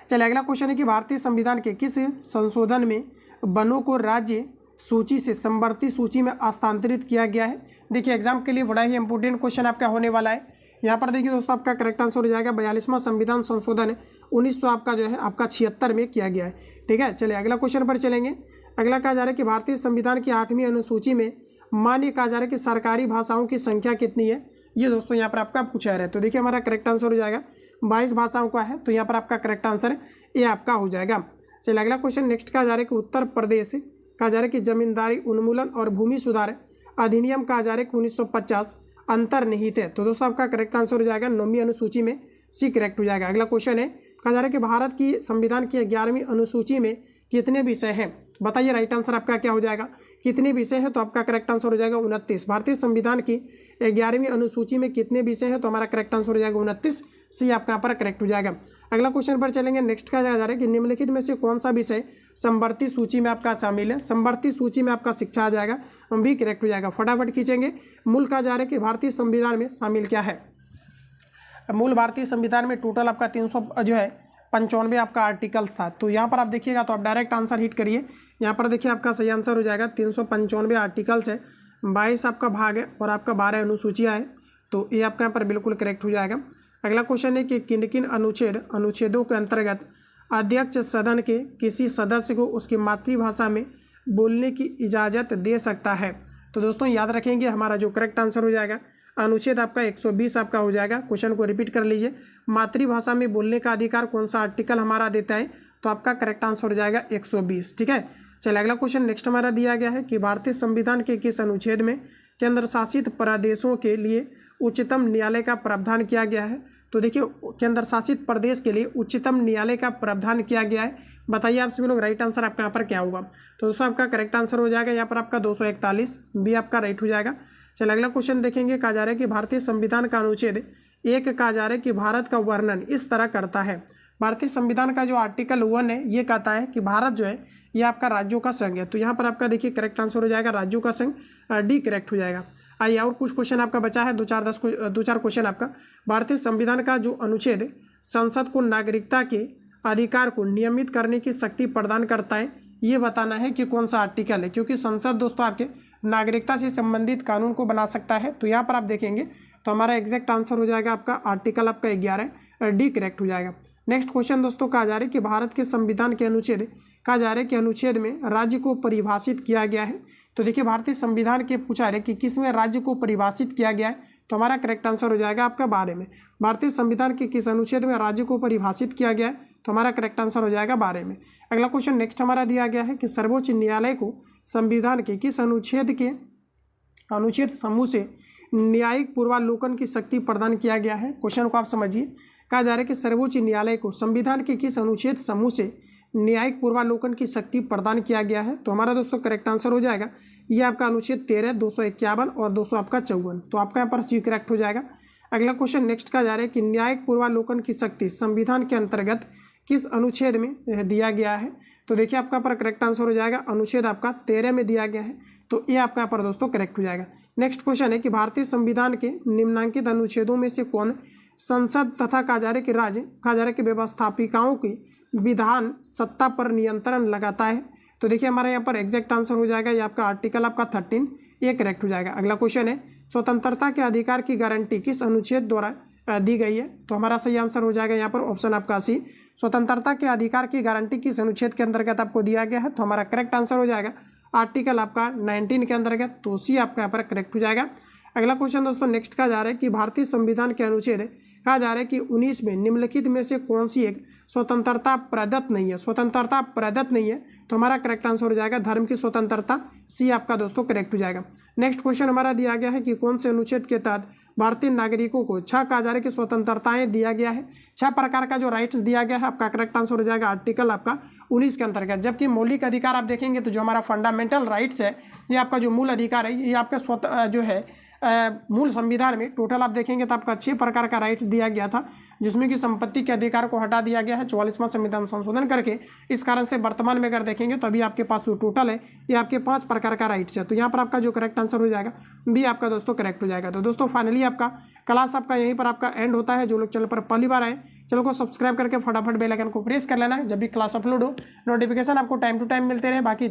चलिए अगला क्वेश्चन है कि भारतीय संविधान के किस संशोधन में वनों को राज्य सूची से समवर्ती सूची में स्थानांतरित किया गया है? देखिए एग्जाम के लिए बड़ा ही इंपॉर्टेंट क्वेश्चन आपका होने वाला है। यहाँ पर देखिए दोस्तों आपका करेक्ट आंसर हो जाएगा 42वां संविधान संशोधन 1900 आपका जो है आपका 76 में किया गया है। ठीक है, चलिए अगला क्वेश्चन पर चलेंगे। अगला कहा जा रहा है कि भारतीय संविधान की 8वीं अनुसूची में मान्य कहा जा रहा है कि सरकारी भाषाओं की संख्या कितनी है? ये दोस्तों यहाँ पर आपका पूछा है। तो देखिए हमारा करेक्ट आंसर हो जाएगा 22 भाषाओं का है। तो यहाँ पर आपका करेक्ट आंसर ये आपका हो जाएगा। चलिए अगला क्वेश्चन नेक्स्ट कहा जा रहा है कि उत्तर प्रदेश कहा जा रहा है कि जमींदारी उन्मूलन और भूमि सुधार अधिनियम कहा जा रहा है कि 1950 अंतर्निहित है। तो दोस्तों आपका करेक्ट आंसर हो जाएगा 9वीं अनुसूची में सी करेक्ट हो जाएगा। अगला क्वेश्चन है कहा जा रहा है कि भारत की संविधान की 11वीं अनुसूची में कितने विषय हैं? बताइए राइट आंसर आपका क्या हो जाएगा? कितने विषय हैं? तो आपका करेक्ट आंसर हो जाएगा 29। भारतीय संविधान की 11वीं अनुसूची में कितने विषय हैं? तो हमारा करेक्ट आंसर हो जाएगा 29। सी आपका यहाँ पर करेक्ट हो जाएगा। अगला क्वेश्चन पर चलेंगे। नेक्स्ट कहा जा रहा है कि निम्नलिखित में से कौन सा विषय समवर्ती सूची में आपका शामिल है? समवर्ती सूची में आपका शिक्षा आ जाएगा, भी करेक्ट हो जाएगा। फटाफट खींचेंगे। मूल कहा जा रहा है कि भारतीय संविधान में शामिल क्या है? मूल भारतीय संविधान में टोटल आपका 395 आपका आर्टिकल्स था। तो यहाँ पर आप देखिएगा तो आप डायरेक्ट आंसर हिट करिए। यहाँ पर देखिए आपका सही आंसर हो जाएगा 395 आर्टिकल्स है, 22 आपका भाग है और आपका 12 अनुसूचियाँ है। तो ये आपका यहाँ पर बिल्कुल करेक्ट हो जाएगा। अगला क्वेश्चन है कि किन किन अनुच्छेदों के अंतर्गत अध्यक्ष सदन के किसी सदस्य को उसकी मातृभाषा में बोलने की इजाज़त दे सकता है? तो दोस्तों याद रखेंगे हमारा जो करेक्ट आंसर हो जाएगा अनुच्छेद आपका 120 आपका हो जाएगा। क्वेश्चन को रिपीट कर लीजिए। मातृभाषा में बोलने का अधिकार कौन सा आर्टिकल हमारा देता है? तो आपका करेक्ट आंसर हो जाएगा 120। ठीक है, चलिए अगला क्वेश्चन नेक्स्ट हमारा दिया गया है कि भारतीय संविधान के किस अनुच्छेद में केंद्र शासित प्रदेशों के लिए उच्चतम न्यायालय का प्रावधान किया गया है? तो देखिए केंद्र शासित प्रदेश के लिए उच्चतम न्यायालय का प्रावधान किया गया है। बताइए आप सभी लोग राइट आंसर आपका यहाँ पर क्या होगा? तो दोस्तों आपका करेक्ट आंसर हो जाएगा यहाँ पर आपका 241 बी आपका राइट हो जाएगा। चलिए अगला क्वेश्चन देखेंगे। कहा जा रहा है कि भारतीय संविधान का अनुच्छेद 1 कहा जा रहा है कि भारत का वर्णन इस तरह करता है। भारतीय संविधान का जो आर्टिकल 1 है ये कहता है कि भारत जो है ये आपका राज्यों का संघ है। तो यहाँ पर आपका देखिए करेक्ट आंसर हो जाएगा राज्यों का संघ, डी करेक्ट हो जाएगा। आइए और कुछ क्वेश्चन आपका बचा है, दो चार क्वेश्चन आपका। भारतीय संविधान का जो अनुच्छेद संसद को नागरिकता के अधिकार को नियमित करने की शक्ति प्रदान करता है, ये बताना है कि कौन सा आर्टिकल है, क्योंकि संसद दोस्तों आपके नागरिकता से संबंधित कानून को बना सकता है। तो यहाँ पर आप देखेंगे तो हमारा एग्जैक्ट आंसर हो जाएगा आपका आर्टिकल आपका 11, डी करेक्ट हो जाएगा। नेक्स्ट क्वेश्चन दोस्तों कहा जा रहा है कि भारत के संविधान के अनुच्छेद कहा जा रहा है कि अनुच्छेद में राज्य को परिभाषित किया गया है। तो देखिए भारतीय संविधान के पूछा है कि किसमें राज्य को परिभाषित किया गया है? तो हमारा करेक्ट आंसर हो जाएगा आपका 12 में। भारतीय संविधान के किस अनुच्छेद में राज्य को परिभाषित किया गया है? तो हमारा करेक्ट आंसर हो जाएगा 12 में। अगला क्वेश्चन नेक्स्ट हमारा दिया गया है कि सर्वोच्च न्यायालय को संविधान के किस अनुच्छेद समूह से न्यायिक पूर्वालोकन की शक्ति प्रदान किया गया है? क्वेश्चन को आप समझिए। कहा जा रहा है कि सर्वोच्च न्यायालय को संविधान के किस अनुच्छेद समूह से न्यायिक पूर्वालोकन की शक्ति प्रदान किया गया है? तो हमारा दोस्तों करेक्ट आंसर हो जाएगा ये आपका अनुच्छेद 13, 251 और 200 आपका 54। तो आपका यहाँ पर सी करेक्ट हो जाएगा। अगला क्वेश्चन नेक्स्ट का जा रहा है कि न्यायिक पूर्वालोकन की शक्ति संविधान के अंतर्गत किस अनुच्छेद में दिया गया है? तो देखिए आपका पर करेक्ट आंसर हो जाएगा अनुच्छेद आपका 13 में दिया गया है। तो ये आपका यहाँ पर दोस्तों करेक्ट हो जाएगा। नेक्स्ट क्वेश्चन है कि भारतीय संविधान के निम्नांकित अनुच्छेदों में से कौन संसद तथा कहा जा रहा है कि राज्य कहा जा रहा है कि व्यवस्थापिकाओं की विधान सत्ता पर नियंत्रण लगाता है? तो देखिए हमारे यहाँ पर एग्जैक्ट आंसर हो जाएगा ये आपका आर्टिकल आपका 13, ये करेक्ट हो जाएगा। अगला क्वेश्चन है स्वतंत्रता के अधिकार की गारंटी किस अनुच्छेद द्वारा दी गई है? तो हमारा सही आंसर हो जाएगा यहाँ पर ऑप्शन आपका सी। स्वतंत्रता के अधिकार की गारंटी किस अनुच्छेद के अंतर्गत आपको दिया गया है? तो हमारा करेक्ट आंसर हो जाएगा आर्टिकल आपका 19 के अंतर्गत। तो सी आपका यहाँ पर करेक्ट हो जाएगा। अगला क्वेश्चन दोस्तों नेक्स्ट का जा रहा है कि भारतीय संविधान के अनुच्छेद कहा जा रहा है कि 19 में निम्नलिखित में से कौन सी एक स्वतंत्रता प्रदत्त नहीं है? स्वतंत्रता प्रदत्त नहीं है तो हमारा करेक्ट आंसर हो जाएगा धर्म की स्वतंत्रता, सी आपका दोस्तों करेक्ट हो जाएगा। नेक्स्ट क्वेश्चन हमारा दिया गया है कि कौन से अनुच्छेद के तहत भारतीय नागरिकों को 6 कहा जा रहा है कि स्वतंत्रताएं दिया गया है? 6 प्रकार का जो राइट्स दिया गया है आपका करेक्ट आंसर हो जाएगा आर्टिकल आपका 19 के अंतर्गत। जबकि मौलिक अधिकार आप देखेंगे तो जो हमारा फंडामेंटल राइट्स है ये आपका जो मूल अधिकार है ये आपका जो है मूल संविधान में टोटल आप देखेंगे तो आपका 6 प्रकार का राइट्स दिया गया था, जिसमें कि संपत्ति के अधिकार को हटा दिया गया है 44वां संविधान संशोधन करके। इस कारण से वर्तमान में अगर देखेंगे तो अभी आपके पास जो टोटल है ये आपके 5 प्रकार का राइट्स है। तो यहाँ पर आपका जो करेक्ट आंसर हो जाएगा बी आपका दोस्तों करेक्ट हो जाएगा। तो दोस्तों फाइनली आपका क्लास आपका यहीं पर आपका एंड होता है। जो लोग चैनल पर पहली बार आए चैनल को सब्सक्राइब करके फटाफट बेल आइकन को प्रेस कर लेना है, जब भी क्लास अपलोड हो नोटिफिकेशन आपको टाइम टू टाइम मिलते रहे। बाकी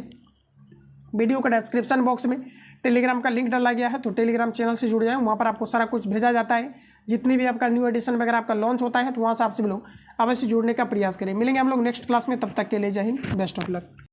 वीडियो का डिस्क्रिप्शन बॉक्स में टेलीग्राम का लिंक डाला गया है, तो टेलीग्राम चैनल से जुड़ जाए, वहाँ पर आपको सारा कुछ भेजा जाता है। जितनी भी आपका न्यू एडिशन वगैरह आपका लॉन्च होता है तो वहाँ से आप सभी लोग अवश्य जुड़ने का प्रयास करें। मिलेंगे हम लोग नेक्स्ट क्लास में, तब तक के लिए जय हिंद, बेस्ट ऑफ लक।